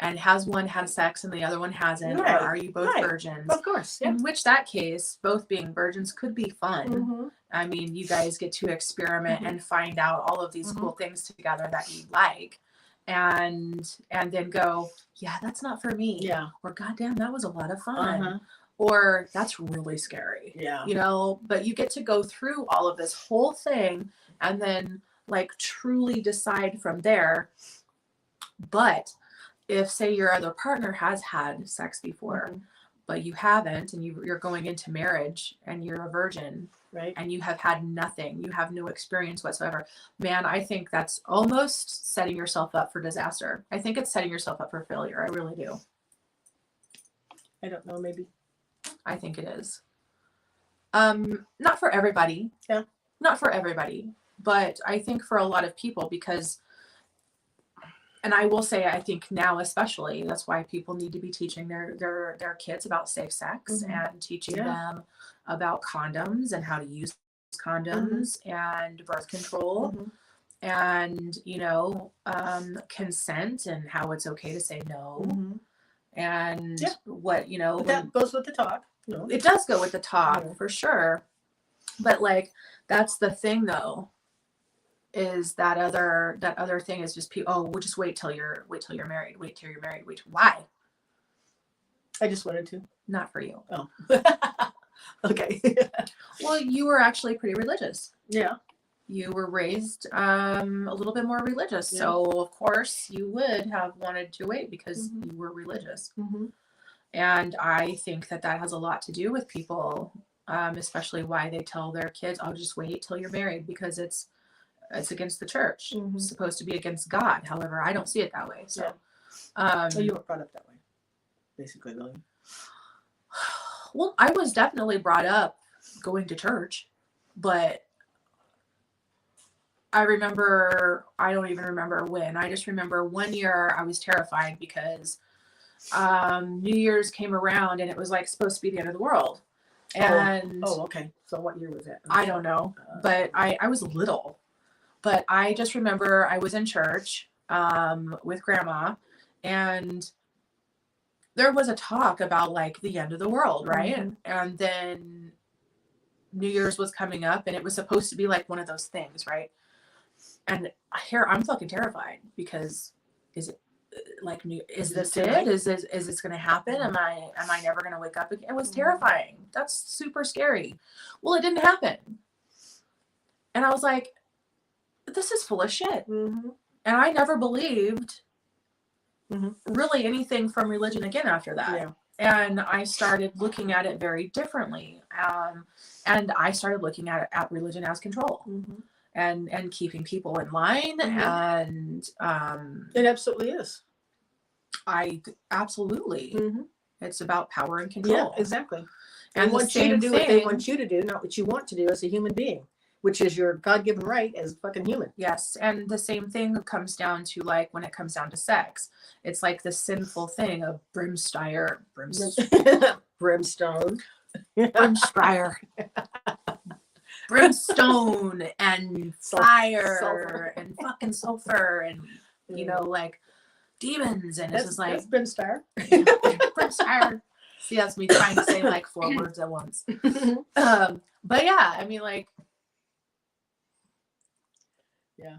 [SPEAKER 1] And has one had sex and the other one hasn't?
[SPEAKER 2] Right.
[SPEAKER 1] Or are you both virgins?
[SPEAKER 2] Of course. Yeah.
[SPEAKER 1] In which that case, both being virgins could be fun.
[SPEAKER 2] Mm-hmm.
[SPEAKER 1] I mean, you guys get to experiment and find out all of these cool things together that you like. And then go, yeah, that's not for me.
[SPEAKER 2] Yeah.
[SPEAKER 1] Or goddamn, that was a lot of fun. Or that's really scary.
[SPEAKER 2] Yeah.
[SPEAKER 1] You know, but you get to go through all of this whole thing and then like truly decide from there. But if say your other partner has had sex before, but you haven't, and you're going into marriage and you're a virgin,
[SPEAKER 2] right?
[SPEAKER 1] And you have had nothing, you have no experience whatsoever, man, I think that's almost setting yourself up for disaster. I think it's setting yourself up for failure. I really do.
[SPEAKER 2] I don't know, maybe.
[SPEAKER 1] I think it is. Not for everybody.
[SPEAKER 2] Yeah.
[SPEAKER 1] Not for everybody, but I think for a lot of people, because, and I will say, I think now especially, that's why people need to be teaching their kids about safe sex and teaching them about condoms and how to use condoms and birth control and, you know, consent and how it's okay to say no and what, you know.
[SPEAKER 2] But that goes with the talk. You know.
[SPEAKER 1] It does go with the talk for sure. But like, that's the thing though. Is that other thing is just we'll just wait till you're married. Why?
[SPEAKER 2] I just wanted to.
[SPEAKER 1] Not for you.
[SPEAKER 2] Oh. Okay.
[SPEAKER 1] Well, you were actually pretty religious.
[SPEAKER 2] Yeah.
[SPEAKER 1] You were raised a little bit more religious. Yeah. So of course you would have wanted to wait because you were religious. And I think that has a lot to do with people, especially why they tell their kids, "Oh, just wait till you're married," because it's against the church. It's supposed to be against God. However, I don't see it that way. So,
[SPEAKER 2] so you were brought up that way, basically, really.
[SPEAKER 1] Well, I was definitely brought up going to church, but I don't even remember when. I just remember one year I was terrified because New Year's came around and it was like supposed to be the end of the world. And
[SPEAKER 2] okay. So what year was that?
[SPEAKER 1] I don't know, but I was little. But I just remember I was in church with Grandma, and there was a talk about like the end of the world, right? And then New Year's was coming up, and it was supposed to be like one of those things, right? And here I'm fucking terrified because is it like is this it? Is this going to happen? Am I never going to wake up again? It was terrifying. That's super scary. Well, it didn't happen, and I was like, this is full of shit. And I never believed really anything from religion again after that. Yeah. And I started looking at it very differently. And I started looking at religion as control and keeping people in line. And
[SPEAKER 2] it absolutely is.
[SPEAKER 1] Absolutely. It's about power and control.
[SPEAKER 2] Yeah, exactly. And they want you to do what they want you to do, not what you want to do as a human being, which is your God-given right as a fucking human.
[SPEAKER 1] Yes. And the same thing comes down to like when it comes down to sex. It's like the sinful thing of brimstone. Brimstone and fire and fucking sulfur and, you know, like demons. And it's just like.
[SPEAKER 2] That's brimstone.
[SPEAKER 1] Brimstone. See, that's me trying to say like 4 words at once. But yeah, I mean, like.
[SPEAKER 2] Yeah.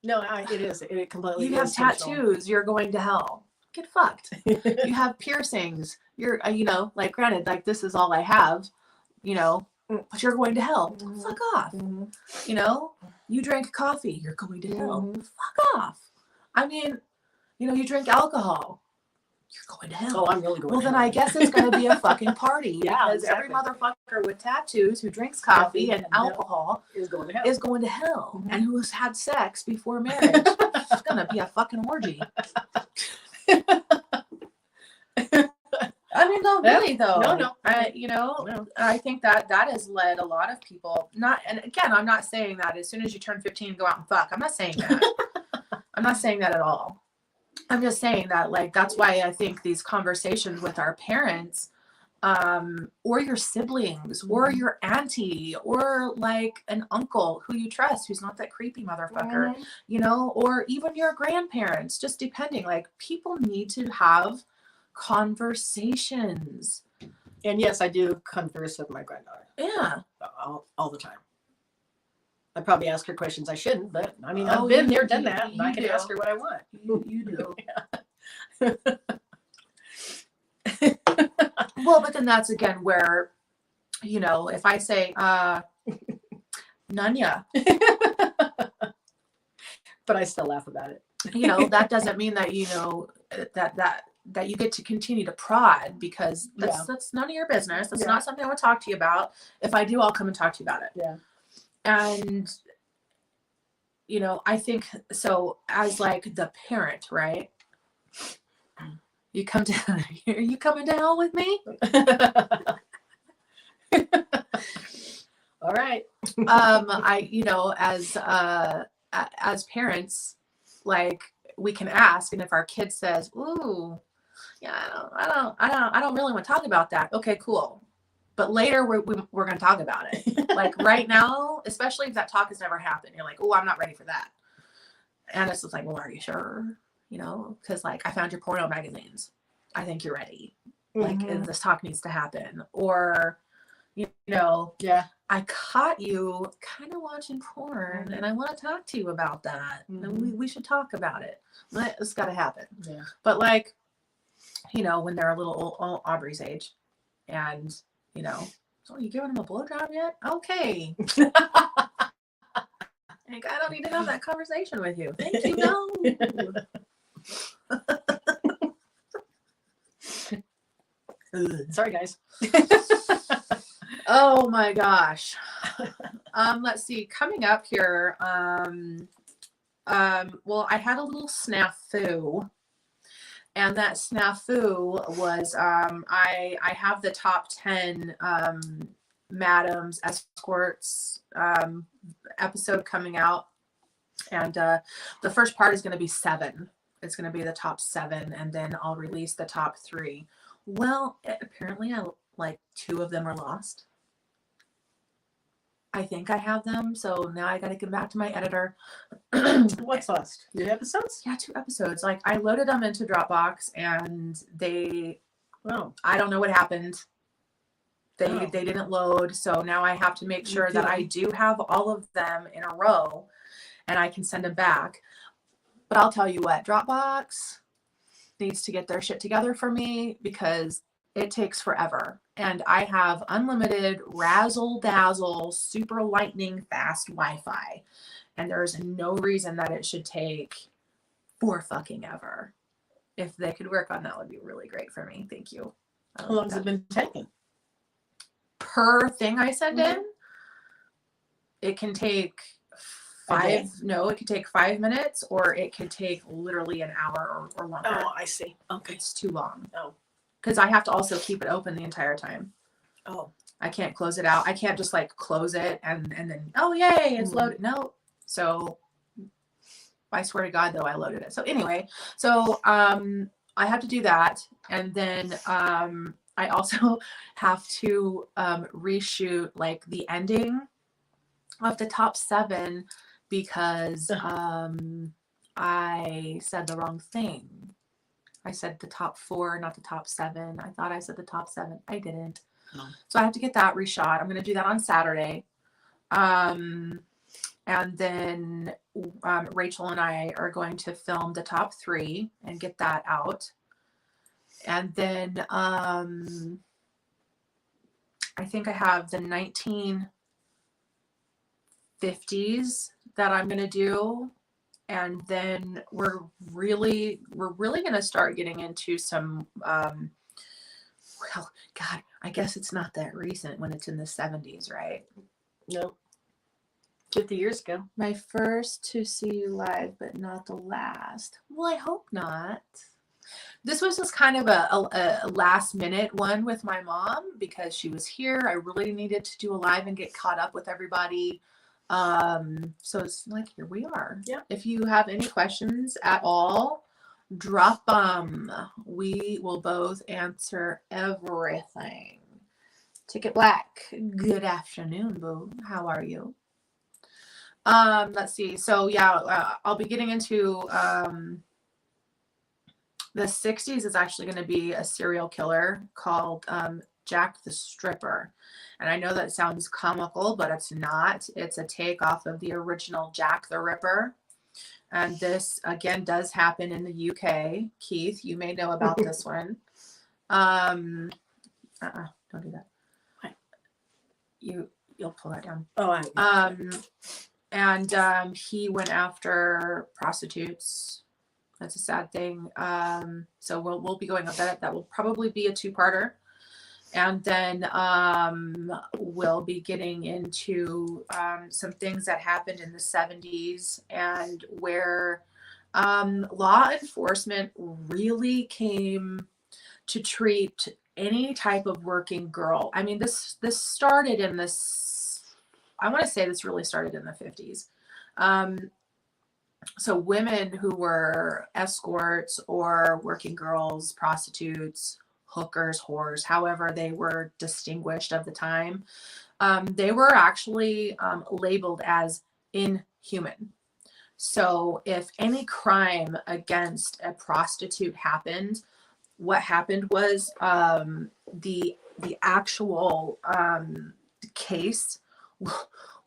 [SPEAKER 2] No, it is. It completely is.
[SPEAKER 1] You have tattoos, you're going to hell. Get fucked. You have piercings. You're, you know, like granted, like this is all I have, you know, but you're going to hell.
[SPEAKER 2] Mhm.
[SPEAKER 1] Fuck off.
[SPEAKER 2] Mhm.
[SPEAKER 1] You know, you drink coffee, you're going to hell.
[SPEAKER 2] Mhm.
[SPEAKER 1] Fuck off. I mean, you know, you drink alcohol, you're going to hell.
[SPEAKER 2] Oh, I'm really going
[SPEAKER 1] Well,
[SPEAKER 2] to
[SPEAKER 1] then
[SPEAKER 2] hell.
[SPEAKER 1] I guess it's going to be a fucking party.
[SPEAKER 2] Yeah,
[SPEAKER 1] because
[SPEAKER 2] exactly.
[SPEAKER 1] every motherfucker with tattoos who drinks coffee and alcohol
[SPEAKER 2] is going to hell.
[SPEAKER 1] is going to hell.
[SPEAKER 2] Mhm.
[SPEAKER 1] And who has had sex before marriage. It's going to be a fucking orgy. I mean, no, really though.
[SPEAKER 2] No. No.
[SPEAKER 1] I think that has led a lot of people. And again, I'm not saying that as soon as you turn 15, go out and fuck. I'm not saying that. I'm not saying that at all. I'm just saying that, like, that's why I think these conversations with our parents, or your siblings, or your auntie, or like an uncle who you trust, who's not that creepy motherfucker, you know, or even your grandparents, just depending. Like, people need to have conversations.
[SPEAKER 2] And yes, I do converse with my granddaughter.
[SPEAKER 1] Yeah.
[SPEAKER 2] All the time. I probably ask her questions I shouldn't, but I mean, I've
[SPEAKER 1] Oh,
[SPEAKER 2] been
[SPEAKER 1] you-
[SPEAKER 2] there, done
[SPEAKER 1] you-
[SPEAKER 2] that, and
[SPEAKER 1] you
[SPEAKER 2] I can
[SPEAKER 1] do.
[SPEAKER 2] ask her what I want.
[SPEAKER 1] You do. Well, but then that's again where, you know, if I say, Nanya,
[SPEAKER 2] But I still laugh about it.
[SPEAKER 1] you know, that doesn't mean that, you know, that you get to continue to prod, because that's none of your business. That's not something I want to talk to you about. If I do, I'll come and talk to you about it.
[SPEAKER 2] Yeah.
[SPEAKER 1] And, you know, I think so, as like the parent, right? You come down. Are you coming down with me?
[SPEAKER 2] All right.
[SPEAKER 1] You know, as parents, like, we can ask, and if our kid says, "Ooh, yeah, I don't really want to talk about that." Okay, cool. But later we're going to talk about it. Like, right now, especially if that talk has never happened, you're like, "Oh, I'm not ready for that." And it's just like, "Well, are you sure?" You know, because like, I found your porno magazines. I think you're ready. Like, this talk needs to happen. Or, you know, I caught you kind of watching porn, and I want to talk to you about that. And we should talk about it. It's got to happen.
[SPEAKER 2] Yeah.
[SPEAKER 1] But like, you know, when they're a little old Aubrey's age, and, you know, so you giving him a blowjob yet? Okay. Like, I don't need to have that conversation with you. Thank you. No.
[SPEAKER 2] Sorry, guys.
[SPEAKER 1] Oh my gosh. Let's see. Coming up here, well, I had a little snafu. And that snafu was, I have the top 10 madams, escorts episode coming out. And the first part is going to be 7. It's going to be the top 7. And then I'll release the top 3. Well, apparently, like 2 of them are lost. I think I have them. So now I got to get back to my editor.
[SPEAKER 2] What's lost? Your episodes?
[SPEAKER 1] Yeah, 2 episodes. Like, I loaded them into Dropbox, and I don't know what happened. They didn't load. So now I have to make sure that I do have all of them in a row, and I can send them back. But I'll tell you what, Dropbox needs to get their shit together for me, because it takes forever. And I have unlimited razzle dazzle, super lightning fast Wi-Fi. And there's no reason that it should take for fucking ever. If they could work on that, would be really great for me. Thank you.
[SPEAKER 2] How long has it been taking?
[SPEAKER 1] Per thing I send in, it can take 5. No, it could take 5 minutes, or it could take literally an hour or longer.
[SPEAKER 2] Oh, I see. Okay.
[SPEAKER 1] It's too long.
[SPEAKER 2] Oh.
[SPEAKER 1] Because I have to also keep it open the entire time.
[SPEAKER 2] Oh.
[SPEAKER 1] I can't close it out. I can't just like close it and then, oh, yay, it's loaded. No. So I swear to God, though, I loaded it. So anyway, so I have to do that. And then I also have to reshoot like the ending of the top 7, because I said the wrong thing. I said the top 4, not the top 7. I thought I said the top 7. I didn't. No. So I have to get that reshot. I'm going to do that on Saturday. And then Rachel and I are going to film the top 3 and get that out. And then I think I have the 1950s that I'm going to do. And then we're really going to start getting into some, well, God, I guess it's not that recent when it's in the 70s, right?
[SPEAKER 2] Nope. 50 years ago.
[SPEAKER 1] My first to see you live, but not the last. Well, I hope not. This was just kind of a last minute one with my mom because she was here. I really needed to do a live and get caught up with everybody. So it's like, here we are.
[SPEAKER 2] Yeah.
[SPEAKER 1] If you have any questions at all, drop them. We will both answer everything. Ticket Black, good afternoon, boo. How are you? Let's see. So yeah, I'll be getting into the 60s is actually going to be a serial killer called Jack the Stripper. And I know that sounds comical, but it's not. It's a take-off of the original Jack the Ripper. And this, again, does happen in the UK. Keith, you may know about this one. Don't do that. You'll pull that down.
[SPEAKER 2] Oh,
[SPEAKER 1] he went after prostitutes. That's a sad thing. So we'll be going up that will probably be a two-parter. And then we'll be getting into some things that happened in the 70s and where law enforcement really came to treat any type of working girl. I mean, this started in this, I want to say this really started in the 50s. So women who were escorts or working girls, prostitutes, hookers, whores, however they were distinguished of the time, they were actually labeled as inhuman. So if any crime against a prostitute happened, what happened was the actual case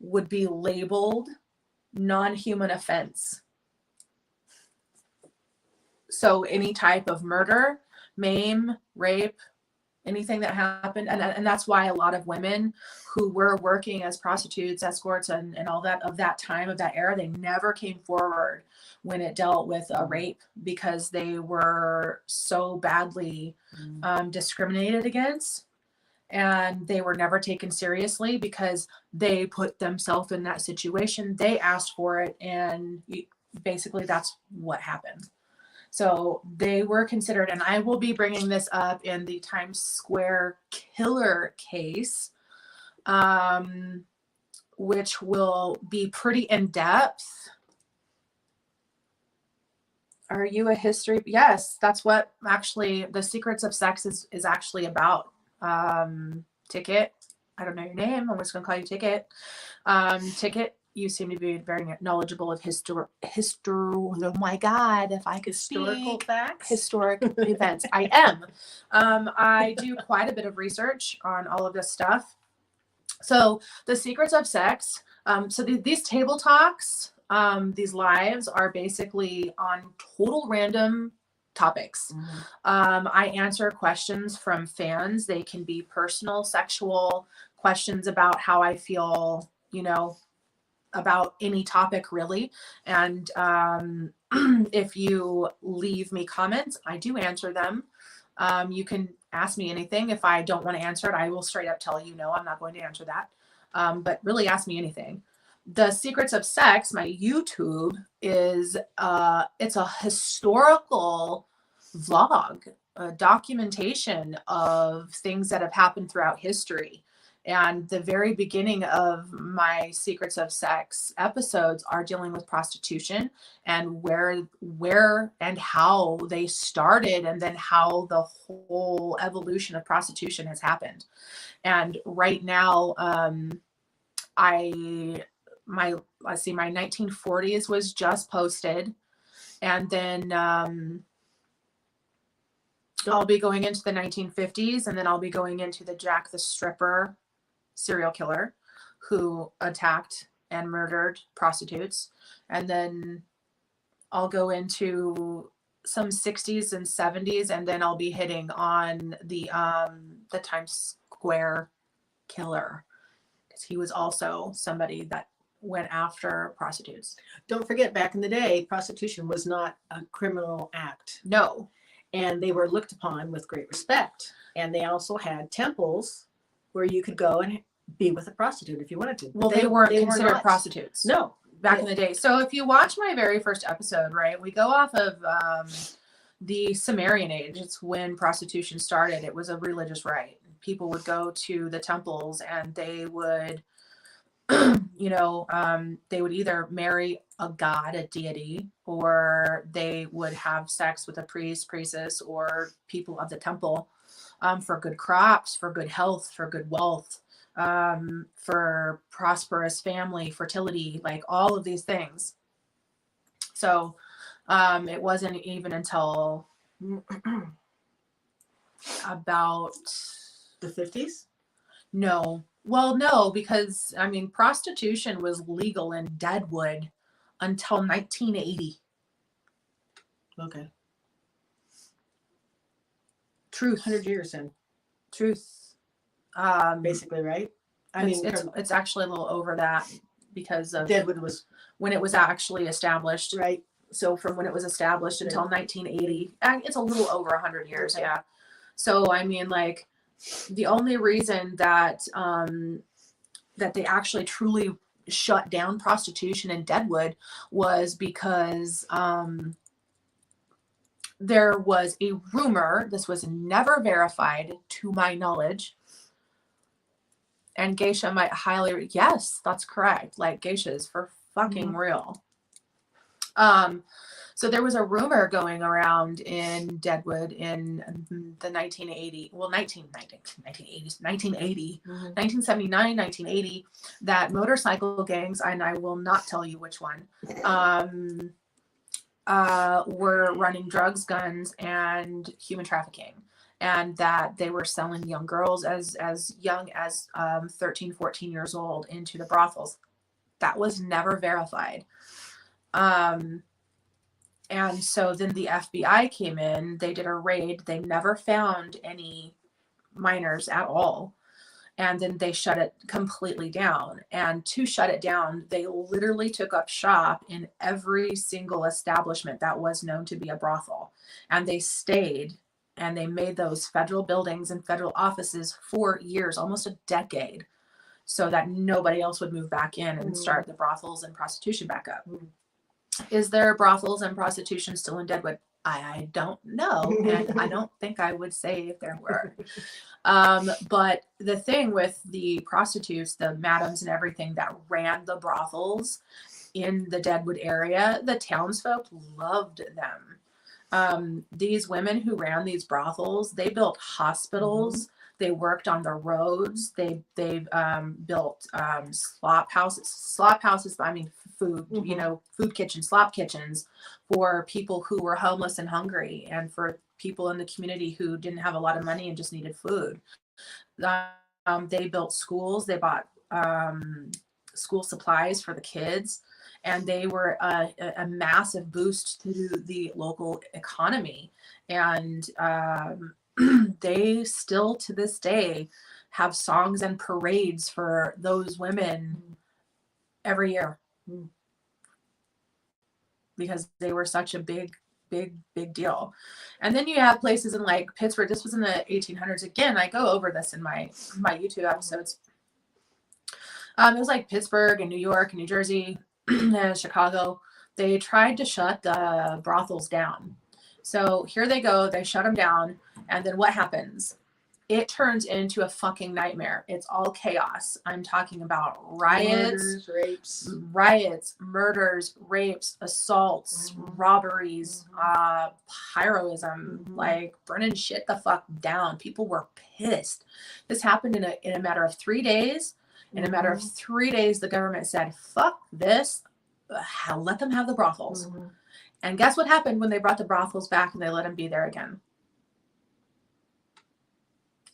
[SPEAKER 1] would be labeled non-human offense. So any type of murder, maim, rape, anything that happened, and that's why a lot of women who were working as prostitutes, escorts, and all that of that time, of that era, they never came forward when it dealt with a rape because they were so badly discriminated against, and they were never taken seriously because they put themselves in that situation. They asked for it, and basically that's what happened. So they were considered, and I will be bringing this up in the Times Square killer case, which will be pretty in depth. Are you a history? Yes, that's what actually the Secrets of Sex is actually about. Ticket, I don't know your name. I'm just going to call you Ticket. Ticket. You seem to be very knowledgeable of oh my God, if I could
[SPEAKER 2] historical
[SPEAKER 1] speak.
[SPEAKER 2] Facts,
[SPEAKER 1] historic events. I am. I do quite a bit of research on all of this stuff. So the Secrets of Sex. So these table talks, these lives are basically on total random topics. I answer questions from fans. They can be personal, sexual questions about how I feel, about any topic really. And if you leave me comments, I do answer them. You can ask me anything. If I don't want to answer it, I will straight up tell you, no, I'm not going to answer that. But really ask me anything. The Secrets of Sex, my YouTube is, it's a historical vlog, a documentation of things that have happened throughout history. And the very beginning of my Secrets of Sex episodes are dealing with prostitution and where and how they started, and then how the whole evolution of prostitution has happened. And right now, my 1940s was just posted, and then I'll be going into the 1950s, and then I'll be going into the Jack the Stripper serial killer who attacked and murdered prostitutes. And then I'll go into some 60s and 70s, and then I'll be hitting on the Times Square killer. Because he was also somebody that went after prostitutes.
[SPEAKER 2] Don't forget, back in the day, prostitution was not a criminal act.
[SPEAKER 1] No.
[SPEAKER 2] And they were looked upon with great respect. And they also had temples where you could go and be with a prostitute if you wanted to.
[SPEAKER 1] Well, they weren't
[SPEAKER 2] were
[SPEAKER 1] considered
[SPEAKER 2] not.
[SPEAKER 1] prostitutes.
[SPEAKER 2] No.
[SPEAKER 1] Back in the day. So if you watch my very first episode, right, we go off of the Sumerian age. It's when prostitution started. It was a religious right. People would go to the temples and they would, they would either marry a god, a deity, or they would have sex with a priest, priestess, or people of the temple for good crops, for good health, for good wealth, for prosperous family, fertility, like all of these things. So it wasn't even until about
[SPEAKER 2] the 50s?
[SPEAKER 1] No. Well, no, because I mean, prostitution was legal in Deadwood until 1980.
[SPEAKER 2] Okay.
[SPEAKER 1] Truth.
[SPEAKER 2] 100 years in.
[SPEAKER 1] Truth.
[SPEAKER 2] Basically, right?
[SPEAKER 1] It's actually a little over that because of
[SPEAKER 2] Deadwood was
[SPEAKER 1] when it was actually established.
[SPEAKER 2] right.
[SPEAKER 1] So from when it was established until 1980, it's a little over 100 years.
[SPEAKER 2] Okay.
[SPEAKER 1] Yeah. So I mean, like, the only reason that that they actually truly shut down prostitution in Deadwood was because there was a rumor. This was never verified, to my knowledge. And geisha might highly, yes, that's correct. Like, geisha is for fucking real. So there was a rumor going around in Deadwood in the 1980, 1979, 1980, that motorcycle gangs, and I will not tell you which one, were running drugs, guns, and human trafficking. And that they were selling young girls as young as 13, 14 years old into the brothels. That was never verified. And so then the FBI came in, they did a raid, they never found any minors at all. And then they shut it completely down. And to shut it down, they literally took up shop in every single establishment that was known to be a brothel. And they stayed and they made those federal buildings and federal offices for years, almost a decade, so that nobody else would move back in and start the brothels and prostitution back up. Is there brothels and prostitution still in Deadwood? I don't know. And I don't think I would say if there were. But the thing with the prostitutes, the madams and everything that ran the brothels in the Deadwood area, the townsfolk loved them. These women who ran these brothels, they built hospitals. They worked on the roads. They built slop houses. I mean, food, food kitchens, slop kitchens for people who were homeless and hungry, and for people in the community who didn't have a lot of money and just needed food. They built schools. They bought school supplies for the kids, and they were a massive boost to the local economy. And they still to this day have songs and parades for those women every year because they were such a big deal. And then you have places in like Pittsburgh. This was in the 1800s. Again, I go over this in my YouTube episodes. It was like Pittsburgh and New York and New Jersey and Chicago. They tried to shut the brothels down. So here they go, they shut them down, and then what happens? It turns into a fucking nightmare. It's all chaos. I'm talking about riots, murders, rapes, assaults, robberies, heroism, like burning shit the fuck down. People were pissed. This happened in a matter of 3 days. In a matter of 3 days, the government said, fuck this, let them have the brothels. And guess what happened when they brought the brothels back and they let them be there again?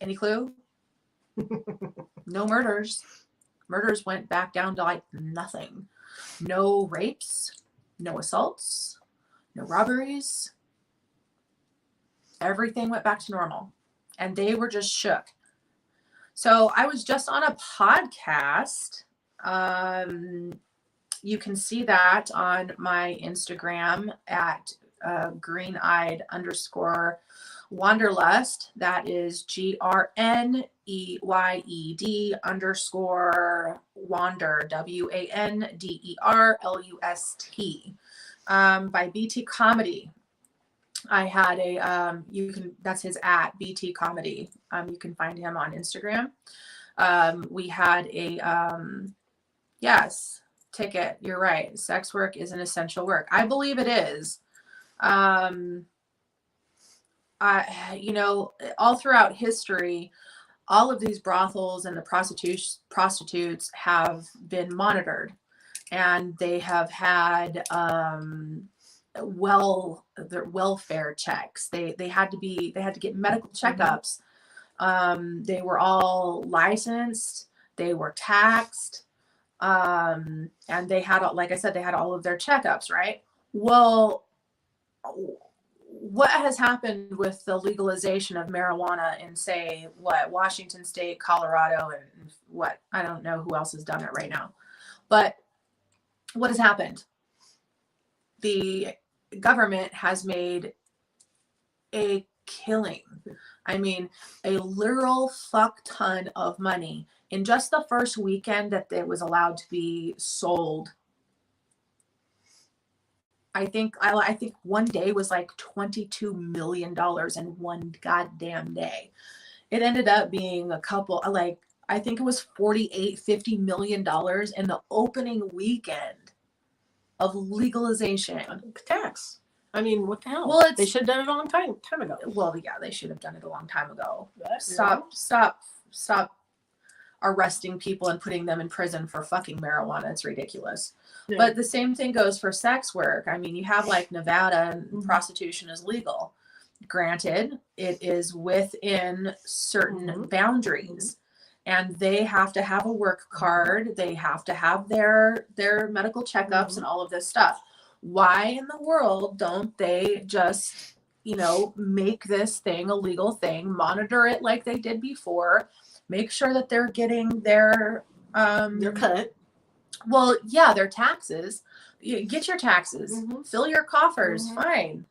[SPEAKER 1] Any clue? No murders. Murders went back down to like nothing. No rapes, no assaults, no robberies. Everything went back to normal. And they were just shook. So I was just on a podcast. You can see that on my Instagram at greeneyed _wanderlust. That is GRNEYED _wander WANDERLUST, by BT Comedy. I had a that's his at BT Comedy. You can find him on Instagram. We had a yes, ticket. You're right. Sex work is an essential work. I believe it is. All throughout history, all of these brothels and the prostitutes have been monitored, and they have had their welfare checks. They had to get medical checkups. They were all licensed. They were taxed. And they had, like I said, they had all of their checkups, right? Well, what has happened with the legalization of marijuana in, say, Washington State, Colorado, and I don't know who else has done it right now, but what has happened? The government has made a killing. I mean, a literal fuck ton of money in just the first weekend that it was allowed to be sold. I think one day was like $22 million in one goddamn day. It ended up being a couple, like, I think it was $50 million in the opening weekend of legalization.
[SPEAKER 2] Tax. I mean, what the hell?
[SPEAKER 1] Well,
[SPEAKER 2] they should have done it a long time ago.
[SPEAKER 1] Well, yeah, they should have done it a long time ago.
[SPEAKER 2] Yeah.
[SPEAKER 1] Stop arresting people and putting them in prison for fucking marijuana. It's ridiculous. Yeah. But the same thing goes for sex work. I mean, you have like Nevada, and prostitution is legal. Granted, it is within certain boundaries. And they have to have a work card. They have to have their medical checkups and all of this stuff. Why in the world don't they just, make this thing a legal thing, monitor it like they did before, make sure that they're getting their
[SPEAKER 2] cut.
[SPEAKER 1] Well, yeah, their taxes. Get your taxes, fill your coffers, fine.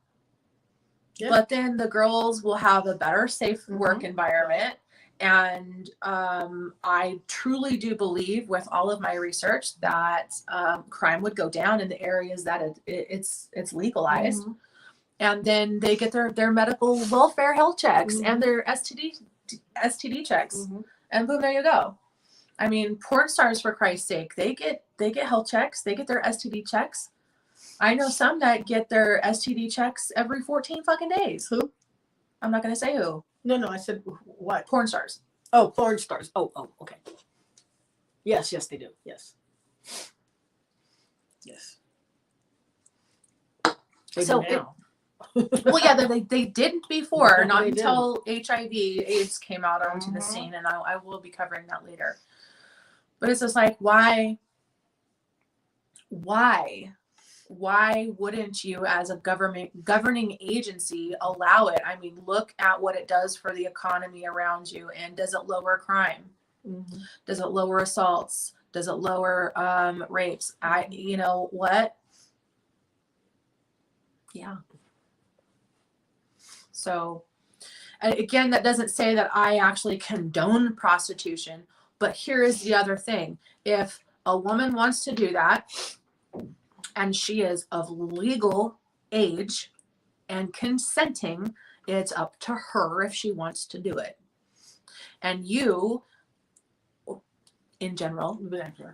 [SPEAKER 1] Yep. But then the girls will have a better, safe work environment. And I truly do believe, with all of my research, that crime would go down in the areas that it's legalized. And then they get their medical welfare health checks and their STD checks, and boom, there you go. I mean, porn stars, for Christ's sake, they get health checks, they get their STD checks. I know some that get their STD checks every 14 fucking days. Who? I'm not going to say who.
[SPEAKER 2] No, I said what?
[SPEAKER 1] Porn stars.
[SPEAKER 2] Oh, porn stars. Oh, okay. Yes, they do. Yes.
[SPEAKER 1] So now. Well, yeah, they didn't before, not until HIV/AIDS came out onto the scene, and I will be covering that later. But it's just like, why wouldn't you, as a governing agency, allow it? I mean, look at what it does for the economy around you, and does it lower crime? Does it lower assaults? Does it lower rapes? You know what? Yeah. So, again, that doesn't say that I actually condone prostitution, but here is the other thing. If a woman wants to do that, and she is of legal age and consenting, it's up to her if she wants to do it. And you, in general,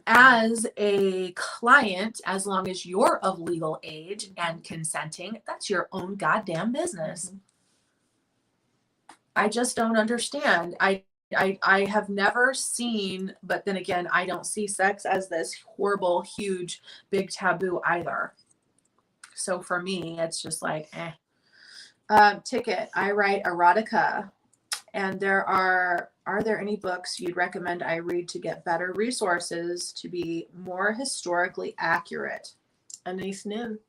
[SPEAKER 1] as a client, as long as you're of legal age and consenting, that's your own goddamn business. I just don't understand. I have never seen, but then again, I don't see sex as this horrible, huge, big taboo either. So for me, it's just like, ticket. I write erotica, and are there any books you'd recommend I read to get better resources to be more historically accurate?
[SPEAKER 2] Anais Nin.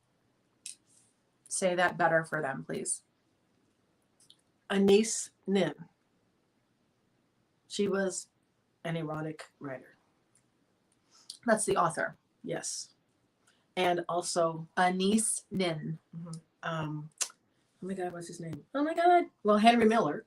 [SPEAKER 1] Say that better for them, please.
[SPEAKER 2] Anais Nin. She was an erotic writer.
[SPEAKER 1] That's the author.
[SPEAKER 2] Yes. And also,
[SPEAKER 1] Anise Nin.
[SPEAKER 2] oh my God, what's his name? Oh my God. Well, Henry Miller.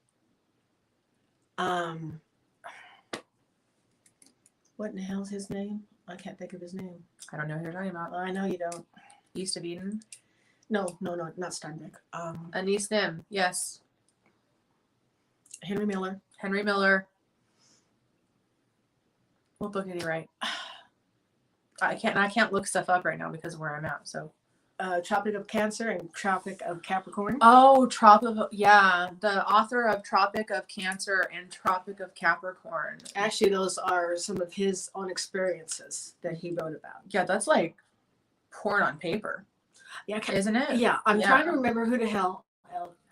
[SPEAKER 2] What in the hell's his name? I can't think of his name.
[SPEAKER 1] I don't know who you're talking about.
[SPEAKER 2] I know you don't.
[SPEAKER 1] East of Eden.
[SPEAKER 2] No, not Steinbeck.
[SPEAKER 1] Anise Nin. Yes.
[SPEAKER 2] Henry Miller.
[SPEAKER 1] Henry Miller. What book did he write? I can't look stuff up right now because of where I'm at. So.
[SPEAKER 2] Tropic of Cancer and Tropic of Capricorn.
[SPEAKER 1] Oh, the author of Tropic of Cancer and Tropic of Capricorn.
[SPEAKER 2] Actually, those are some of his own experiences that he wrote about.
[SPEAKER 1] Yeah, that's like porn on paper.
[SPEAKER 2] Yeah,
[SPEAKER 1] isn't it?
[SPEAKER 2] Yeah, I'm trying to remember who the hell.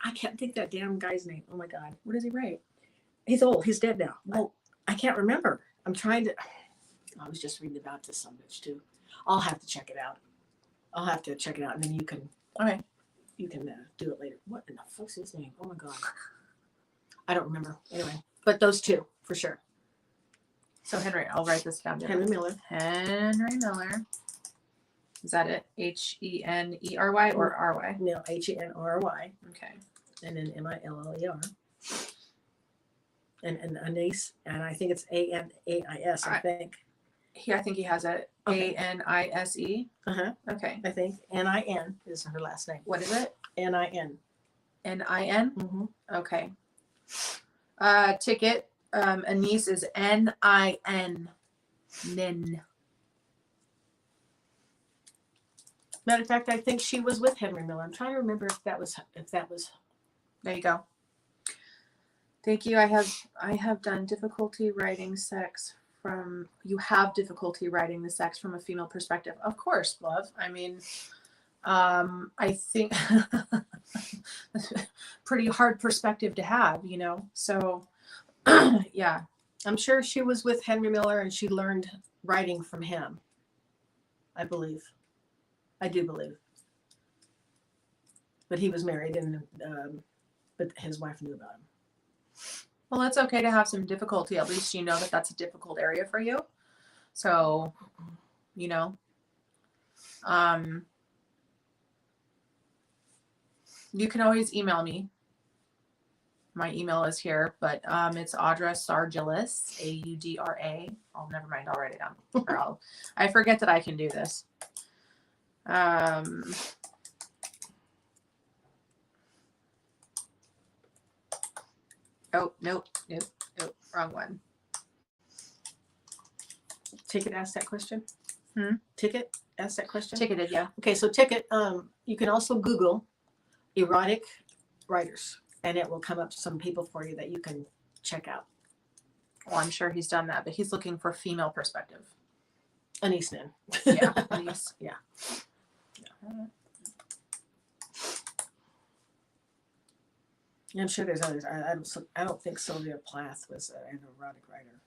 [SPEAKER 2] I can't think that damn guy's name. Oh my God,
[SPEAKER 1] what does he write?
[SPEAKER 2] He's old. He's dead now. Well, I can't remember. I'm trying to. I was just reading about this some bitch too. I'll have to check it out. I'll have to check it out, and then you can.
[SPEAKER 1] Okay.
[SPEAKER 2] You can do it later. What in the fuck's his name? Oh my God. I don't remember. Anyway, but those two for sure.
[SPEAKER 1] So Henry, I'll write this down.
[SPEAKER 2] Henry Miller.
[SPEAKER 1] Henry Miller. Is that it? Henery or RY?
[SPEAKER 2] No, Henry.
[SPEAKER 1] Okay.
[SPEAKER 2] And then Miller. And Anise, and I think it's Anais. I think.
[SPEAKER 1] I think he has it.
[SPEAKER 2] Okay.
[SPEAKER 1] Anise. Okay.
[SPEAKER 2] I think Nin is her last name.
[SPEAKER 1] What is it?
[SPEAKER 2] Nin.
[SPEAKER 1] Nin.
[SPEAKER 2] Mm-hmm.
[SPEAKER 1] Okay. Ticket. Anise is Nin. Nin.
[SPEAKER 2] Matter of fact, I think she was with Henry Miller. I'm trying to remember if that was.
[SPEAKER 1] There you go. Thank you. I have done difficulty writing sex from. You have difficulty writing the sex from a female perspective, of course, love. I mean, I think pretty hard perspective to have, you know. So, yeah,
[SPEAKER 2] I'm sure she was with Henry Miller and she learned writing from him. I do believe. But he was married, and but his wife knew about him.
[SPEAKER 1] Well, it's okay to have some difficulty. At least you know that that's a difficult area for you. So, you know, you can always email me. My email is here, but it's Audra Sargelis, Audra. Oh, never mind. I'll write it down. Or I forget that I can do this. Oh, nope, wrong one.
[SPEAKER 2] Ticket asked that question. Ticket asked that question.
[SPEAKER 1] Ticketed, yeah.
[SPEAKER 2] Okay, so Ticket. You can also Google erotic writers, and it will come up some people for you that you can check out.
[SPEAKER 1] Well, I'm sure he's done that, but he's looking for female perspective.
[SPEAKER 2] Anise Nin.
[SPEAKER 1] Yeah, Anise.
[SPEAKER 2] Yeah. I'm sure there's others. I don't think Sylvia Plath was an erotic writer.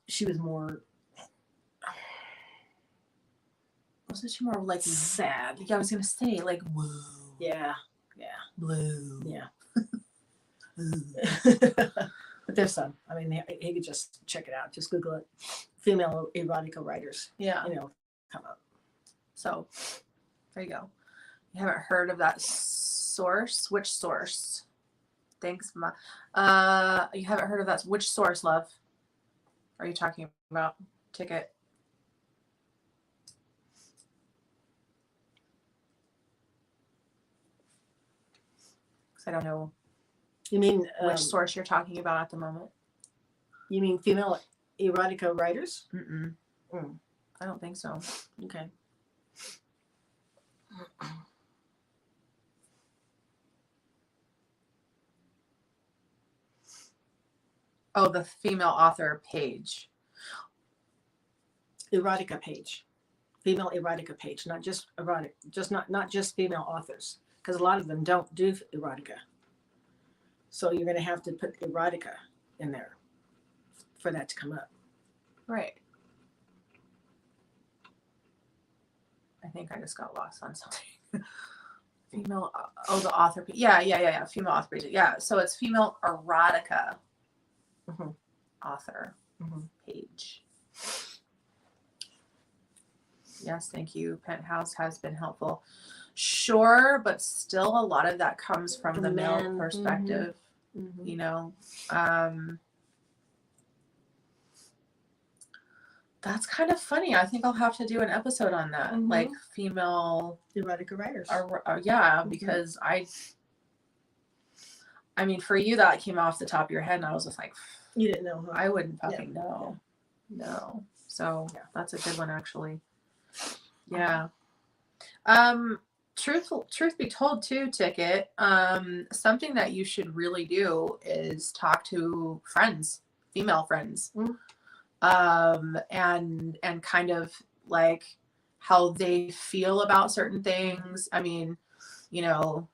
[SPEAKER 2] She was more.
[SPEAKER 1] Wasn't she more like
[SPEAKER 2] sad?
[SPEAKER 1] Yeah, I was gonna say like whoa.
[SPEAKER 2] Yeah.
[SPEAKER 1] Blue.
[SPEAKER 2] Yeah. But there's some. I mean, he could just check it out. Just Google it. Female erotica writers.
[SPEAKER 1] Yeah.
[SPEAKER 2] You know, come up.
[SPEAKER 1] So there you go. You haven't heard of that source? Which source? Thanks, Ma. You haven't heard of that? Which source, love? Are you talking about? Ticket. Because I don't know.
[SPEAKER 2] You mean
[SPEAKER 1] which source you're talking about at the moment?
[SPEAKER 2] You mean female erotica writers?
[SPEAKER 1] I don't think so.
[SPEAKER 2] Okay.
[SPEAKER 1] Oh, the female author page.
[SPEAKER 2] Erotica page. Female erotica page, not just erotic, just not just female authors, because a lot of them don't do erotica. So you're going to have to put erotica in there for that to come up.
[SPEAKER 1] Right. I think I just got lost on something. Female, the author. Yeah. Female author page. Yeah. So it's female erotica author
[SPEAKER 2] Mhm.
[SPEAKER 1] page. Yes, thank you. Penthouse has been helpful. Sure, but still a lot of that comes from the male
[SPEAKER 2] men.
[SPEAKER 1] perspective,
[SPEAKER 2] Mhm.
[SPEAKER 1] you know. That's kind of funny. I think I'll have to do an episode on that,
[SPEAKER 2] Mhm.
[SPEAKER 1] like female
[SPEAKER 2] Erotica writers.
[SPEAKER 1] yeah,
[SPEAKER 2] Mhm.
[SPEAKER 1] because I mean, for you that came off the top of your head, and I was just like,
[SPEAKER 2] You didn't know, huh?
[SPEAKER 1] I wouldn't fucking know. No. So
[SPEAKER 2] Yeah.
[SPEAKER 1] that's a good one, actually. Yeah. Truth be told, too, Ticket. Something that you should really do is talk to friends, female friends, and kind of like how they feel about certain things. I mean, you know,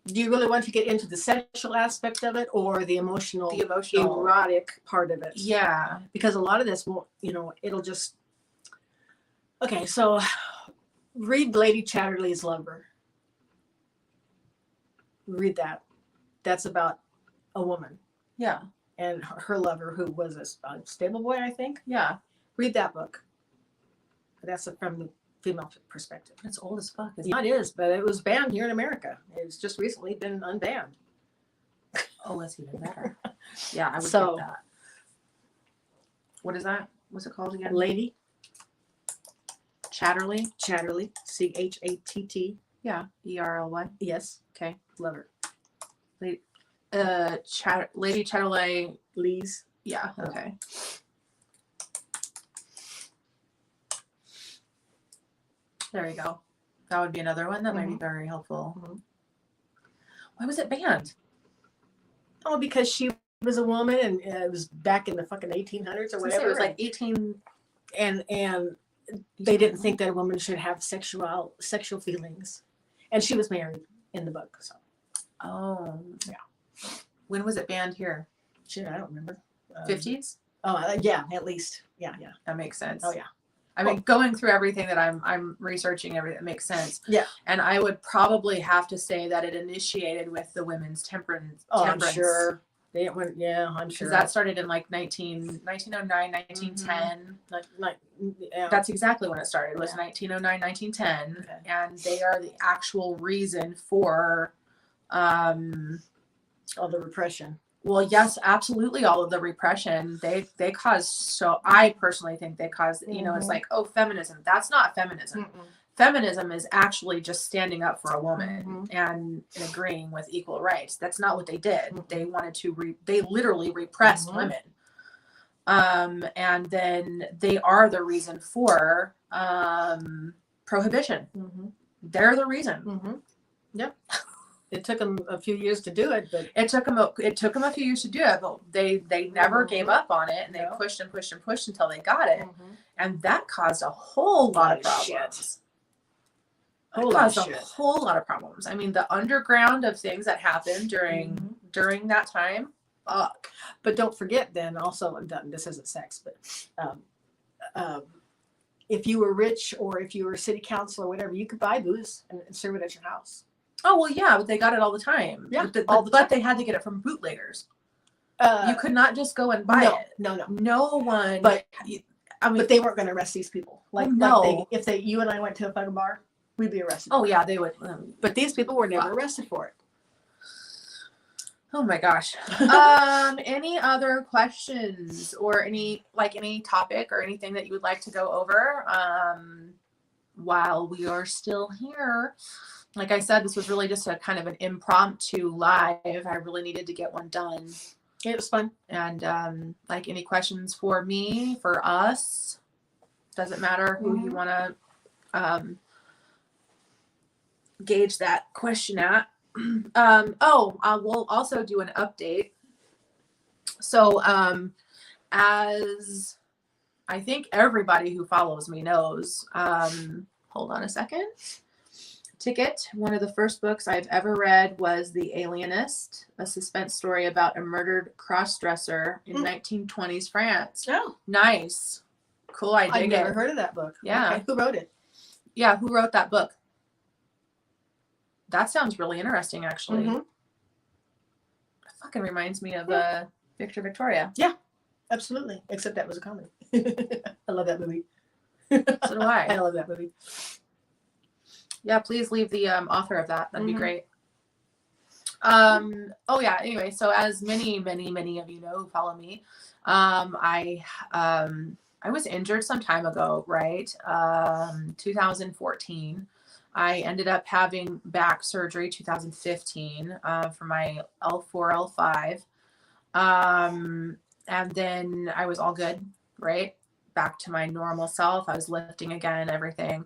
[SPEAKER 2] do you really want to get into the sexual aspect of it or the emotional erotic part of it?
[SPEAKER 1] Yeah.
[SPEAKER 2] Because a lot of this won't, it'll just. Okay, so read Lady Chatterley's Lover. Read that. That's about a woman.
[SPEAKER 1] Yeah.
[SPEAKER 2] And her lover, who was a stable boy, I think.
[SPEAKER 1] Yeah.
[SPEAKER 2] Read that book. That's from the female perspective.
[SPEAKER 1] It's old as fuck.
[SPEAKER 2] Yeah, it is, but it was banned here in America. It's just recently been unbanned.
[SPEAKER 1] Oh, that's even better. Yeah, I would
[SPEAKER 2] So,
[SPEAKER 1] get that. What is that? What's it called again?
[SPEAKER 2] Lady
[SPEAKER 1] Chatterley.
[SPEAKER 2] Chatterley, Chatt.
[SPEAKER 1] Yeah, ERLY.
[SPEAKER 2] Yes,
[SPEAKER 1] Okay.
[SPEAKER 2] lover.
[SPEAKER 1] Lady Chatterley.
[SPEAKER 2] Lee's.
[SPEAKER 1] Yeah. Okay. There you go. That would be another one that might be very helpful.
[SPEAKER 2] Mhm.
[SPEAKER 1] Why was it banned?
[SPEAKER 2] Oh, because she was a woman, and it was back in the fucking 1800s or whatever.
[SPEAKER 1] It was like 18,
[SPEAKER 2] and they didn't think that a woman should have sexual feelings, and she was married in the book. So,
[SPEAKER 1] oh
[SPEAKER 2] yeah.
[SPEAKER 1] When was it banned here?
[SPEAKER 2] Shit, I don't remember.
[SPEAKER 1] 50s?
[SPEAKER 2] Yeah, at least. Yeah.
[SPEAKER 1] That makes sense.
[SPEAKER 2] Oh yeah.
[SPEAKER 1] I mean, going through everything that I'm researching, everything that makes sense.
[SPEAKER 2] Yeah.
[SPEAKER 1] And I would probably have to say that it initiated with the women's temperance.
[SPEAKER 2] Oh, I'm sure. They went, yeah, I'm sure.
[SPEAKER 1] Because that started in like 1909, 1910.
[SPEAKER 2] Yeah.
[SPEAKER 1] That's exactly when it started. It was
[SPEAKER 2] Yeah.
[SPEAKER 1] 1909, 1910.
[SPEAKER 2] Okay.
[SPEAKER 1] And they are the actual reason for
[SPEAKER 2] all the repression.
[SPEAKER 1] Well, yes, absolutely. All of the repression they caused. So I personally think they caused, it's like, oh, feminism. That's not feminism.
[SPEAKER 2] Mm-mm.
[SPEAKER 1] Feminism is actually just standing up for a woman and agreeing with equal rights. That's not what they did. They wanted to, they literally repressed women. And then they are the reason for prohibition. They're the reason.
[SPEAKER 2] Yep. It took them a few years to do it, but
[SPEAKER 1] it took them a few years to do it, but they never gave up on it, and they pushed and pushed and pushed until they got it, and that caused a whole lot of problems. A whole lot of problems. I mean, the underground of things that happened during that time.
[SPEAKER 2] But don't forget, then also, this isn't sex, but if you were rich or if you were city council or whatever, you could buy booze and serve it at your house.
[SPEAKER 1] Oh, well, yeah, but they got it all the time.
[SPEAKER 2] Yeah,
[SPEAKER 1] but they had to get it from bootleggers. You could not just go and buy it. No one.
[SPEAKER 2] But
[SPEAKER 1] I mean,
[SPEAKER 2] but they weren't going to arrest these people. If you and I went to a fucking bar, we'd be arrested.
[SPEAKER 1] Oh yeah, they would.
[SPEAKER 2] But these people were never arrested for it.
[SPEAKER 1] Oh my gosh. Any other questions or any topic or anything that you would like to go over while we are still here? Like I said, this was really just a kind of an impromptu live. I really needed to get one done.
[SPEAKER 2] It was fun.
[SPEAKER 1] And any questions for me, for us? Doesn't matter who you want to gauge that question at. We'll also do an update. So as I think everybody who follows me knows, hold on a second. Ticket, one of the first books I've ever read was The Alienist, a suspense story about a murdered cross-dresser in 1920s France.
[SPEAKER 2] Oh.
[SPEAKER 1] Nice. Cool, I dig it.
[SPEAKER 2] I've never heard of that book.
[SPEAKER 1] Yeah.
[SPEAKER 2] Okay. Who wrote it?
[SPEAKER 1] Yeah, who wrote that book? That sounds really interesting, actually. It fucking reminds me of Victor Victoria.
[SPEAKER 2] Absolutely. Except that was a comedy. I love that movie.
[SPEAKER 1] So do I.
[SPEAKER 2] I love that movie.
[SPEAKER 1] Yeah, please leave the author of that. That'd be
[SPEAKER 2] Mhm.
[SPEAKER 1] great. Oh yeah, anyway, so as many of you know who follow me, I was injured some time ago, right? 2014. I ended up having back surgery 2015 for my L4, L5. And then I was all good, right? Back to my normal self. I was lifting again, everything.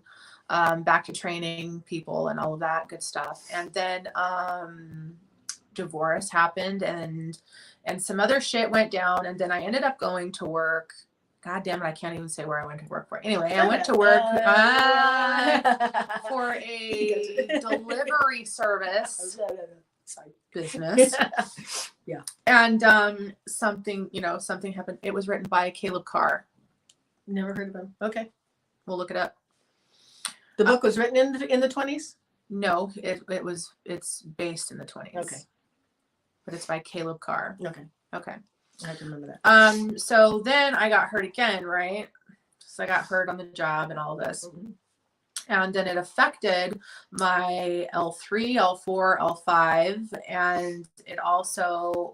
[SPEAKER 1] Back to training people and all of that good stuff. And then divorce happened and some other shit went down. And then I ended up going to work. God damn it, I can't even say where I went to work for. Anyway, I went to work for a delivery service business.
[SPEAKER 2] Yeah.
[SPEAKER 1] And something happened. It was written by Caleb Carr.
[SPEAKER 2] Never heard of him. Okay.
[SPEAKER 1] We'll look it up.
[SPEAKER 2] The book was written in the 20s?
[SPEAKER 1] No, it's based in the 20s.
[SPEAKER 2] Okay.
[SPEAKER 1] But it's by Caleb Carr.
[SPEAKER 2] Okay.
[SPEAKER 1] Okay.
[SPEAKER 2] I have to remember that.
[SPEAKER 1] So then I got hurt again, right? So I got hurt on the job and all this.
[SPEAKER 2] Mhm.
[SPEAKER 1] And then it affected my L3, L4, L5, and it also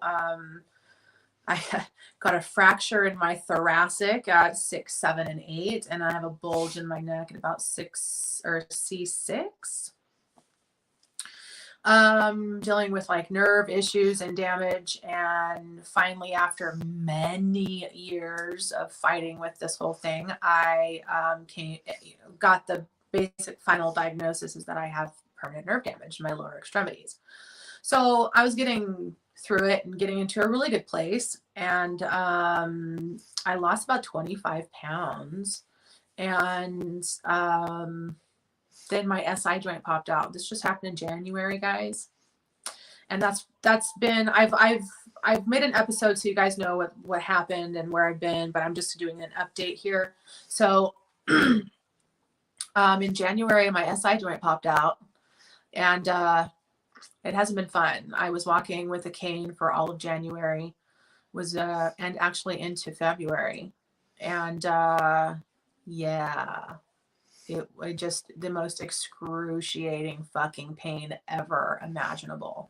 [SPEAKER 1] I got a fracture in my thoracic at 6, 7, and 8, and I have a bulge in my neck at about 6 or C6. Dealing with like nerve issues and damage, and finally, after many years of fighting with this whole thing, I got the basic final diagnosis is that I have permanent nerve damage in my lower extremities. So I was getting through it and getting into a really good place, and I lost about 25 pounds, and then my SI joint popped out. This just happened in January, guys. And that's been, I've made an episode so you guys know what happened and where I've been, but I'm just doing an update here. So in January, my SI joint popped out, and it hasn't been fun. I was walking with a cane for all of January, and actually into February. And yeah. It just the most excruciating fucking pain ever imaginable.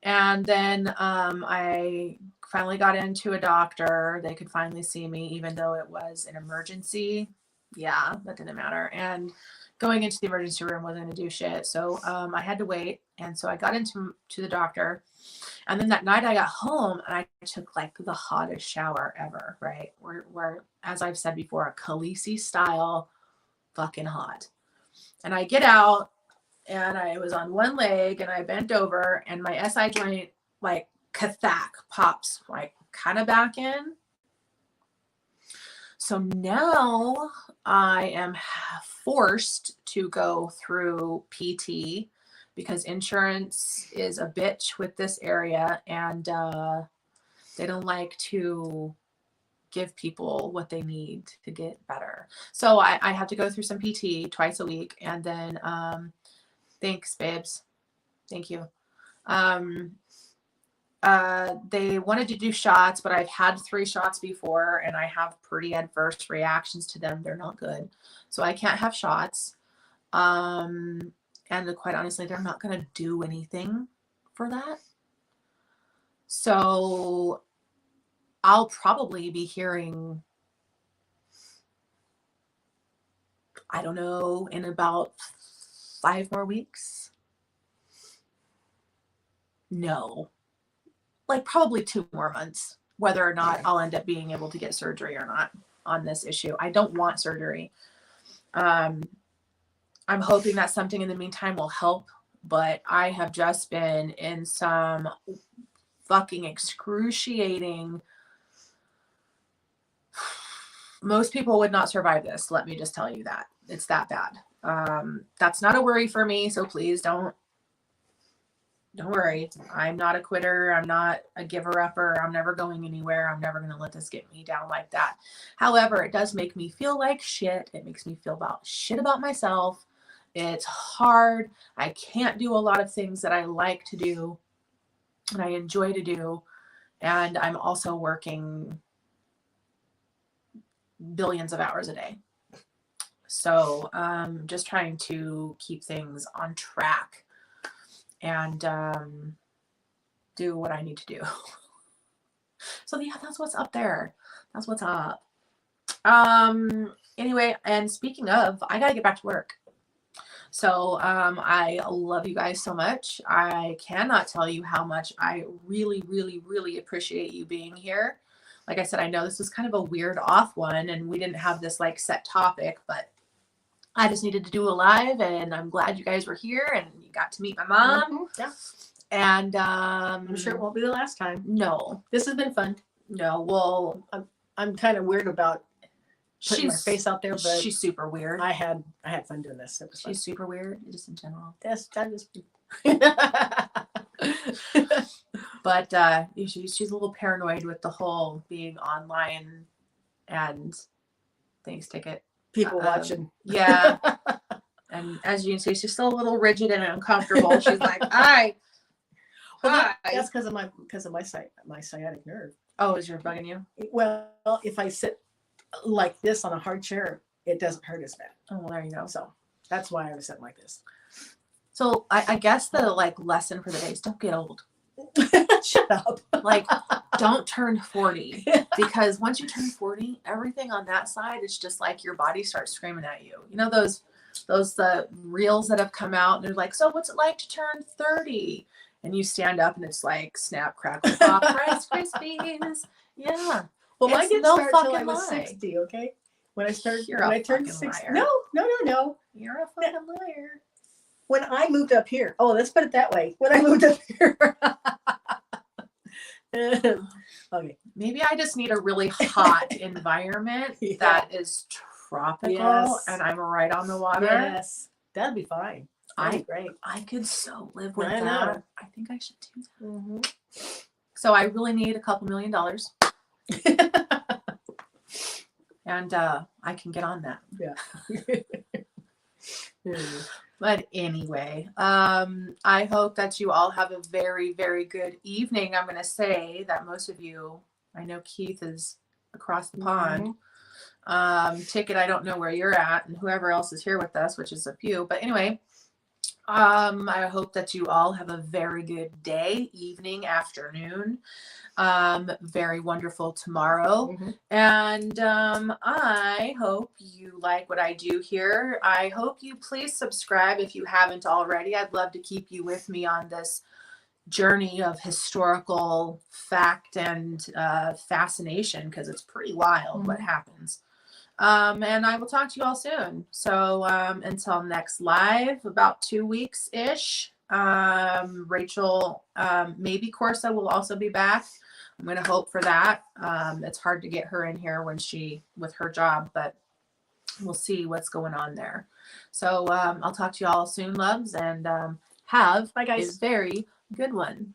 [SPEAKER 1] And then I finally got into a doctor. They could finally see me, even though it was an emergency. Yeah, that didn't matter. And going into the emergency room wasn't going to do shit. So I had to wait. And so I got into the doctor. And then that night I got home and I took like the hottest shower ever, right? Where as I've said before, a Khaleesi style fucking hot. And I get out and I was on one leg and I bent over and my SI joint like kathak pops like kind of back in. So now I am forced to go through PT because insurance is a bitch with this area, and they don't like to give people what they need to get better. So I have to go through some PT twice a week, and then thanks, babes. Thank you. They wanted to do shots, but I've had 3 shots before and I have pretty adverse reactions to them. They're not good. So I can't have shots. And quite honestly, they're not going to do anything for that. So I'll probably be hearing, I don't know, in about 5 more weeks. No, like probably 2 more months, whether or not I'll end up being able to get surgery or not on this issue. I don't want surgery. I'm hoping that something in the meantime will help, but I have just been in some fucking excruciating. Most people would not survive this. Let me just tell you that. It's that bad. That's not a worry for me. So please don't worry. I'm not a quitter. I'm not a giver upper. I'm never going anywhere. I'm never going to let this get me down like that. However, it does make me feel like shit. It makes me feel about shit about myself. It's hard. I can't do a lot of things that I like to do and I enjoy to do. And I'm also working billions of hours a day. So just trying to keep things on track and do what I need to do. So yeah, that's what's up there. That's what's up. Anyway, and speaking of, I gotta get back to work. So I love you guys so much. I cannot tell you how much I really, really, really appreciate you being here. Like I said, I know this was kind of a weird off one and we didn't have this like set topic, but I just needed to do a live and I'm glad you guys were here and you got to meet my mom.
[SPEAKER 2] Yeah.
[SPEAKER 1] And
[SPEAKER 2] I'm sure it won't be the last time.
[SPEAKER 1] no,
[SPEAKER 2] This has been fun.
[SPEAKER 1] no, well,
[SPEAKER 2] I'm kind of weird about putting my face out there, but
[SPEAKER 1] she's super weird.
[SPEAKER 2] I had fun doing this. It was fun.
[SPEAKER 1] She's super weird, just in general.
[SPEAKER 2] That's just
[SPEAKER 1] But she's a little paranoid with the whole being online and thanks ticket.
[SPEAKER 2] people watching.
[SPEAKER 1] Yeah. And as you can see, she's still a little rigid and uncomfortable. She's like, hi.
[SPEAKER 2] That's because of my sciatic nerve.
[SPEAKER 1] Oh, is your bugging you?
[SPEAKER 2] Well, if I sit like this on a hard chair, it doesn't hurt as bad.
[SPEAKER 1] Oh, well, there you go.
[SPEAKER 2] So that's why I was sitting like this.
[SPEAKER 1] So I guess the like lesson for the day is don't get old.
[SPEAKER 2] Shut up.
[SPEAKER 1] Like, don't turn 40 because once you turn 40, everything on that side is just like your body starts screaming at you. You know those the reels that have come out and they're like, so what's it like to turn 30? And you stand up and it's like snap, crackle, pop, Rice Krispies. Yeah.
[SPEAKER 2] Well, mine
[SPEAKER 1] It's
[SPEAKER 2] didn't
[SPEAKER 1] no
[SPEAKER 2] start till I
[SPEAKER 1] fucking
[SPEAKER 2] was
[SPEAKER 1] lie.
[SPEAKER 2] 60. Okay, when I started,
[SPEAKER 1] You're
[SPEAKER 2] when
[SPEAKER 1] a
[SPEAKER 2] I turned
[SPEAKER 1] fucking
[SPEAKER 2] 60.
[SPEAKER 1] liar.
[SPEAKER 2] No.
[SPEAKER 1] You're a fucking liar.
[SPEAKER 2] When I moved up here, oh, let's put it that way. When I moved up here. Okay.
[SPEAKER 1] Maybe I just need a really hot environment
[SPEAKER 2] Yeah.
[SPEAKER 1] that is tropical
[SPEAKER 2] Yes.
[SPEAKER 1] and I'm right on the water.
[SPEAKER 2] Yes, that'd be fine. That'd be great.
[SPEAKER 1] I could so live with
[SPEAKER 2] I
[SPEAKER 1] that.
[SPEAKER 2] know.
[SPEAKER 1] I think I should do that.
[SPEAKER 2] Mm-hmm.
[SPEAKER 1] So I really need a couple $1 million. And I can get on that.
[SPEAKER 2] Yeah.
[SPEAKER 1] But anyway, I hope that you all have a very, very good evening. I'm going to say that most of you, I know Keith is across the pond. Ticket, I don't know where you're at, and whoever else is here with us, which is a few. But anyway, I hope that you all have a very good day, evening, afternoon. Very wonderful tomorrow.
[SPEAKER 2] Mm-hmm.
[SPEAKER 1] And I hope you like what I do here. I hope you please subscribe if you haven't already. I'd love to keep you with me on this journey of historical fact and fascination because it's pretty wild what happens. And I will talk to you all soon. So until next live, about 2 weeks-ish. Rachel, maybe Corsa will also be back. I'm going to hope for that. It's hard to get her in here with her job, but we'll see what's going on there. So I'll talk to you all soon, loves, and have
[SPEAKER 2] Bye, guys.
[SPEAKER 1] a very good one.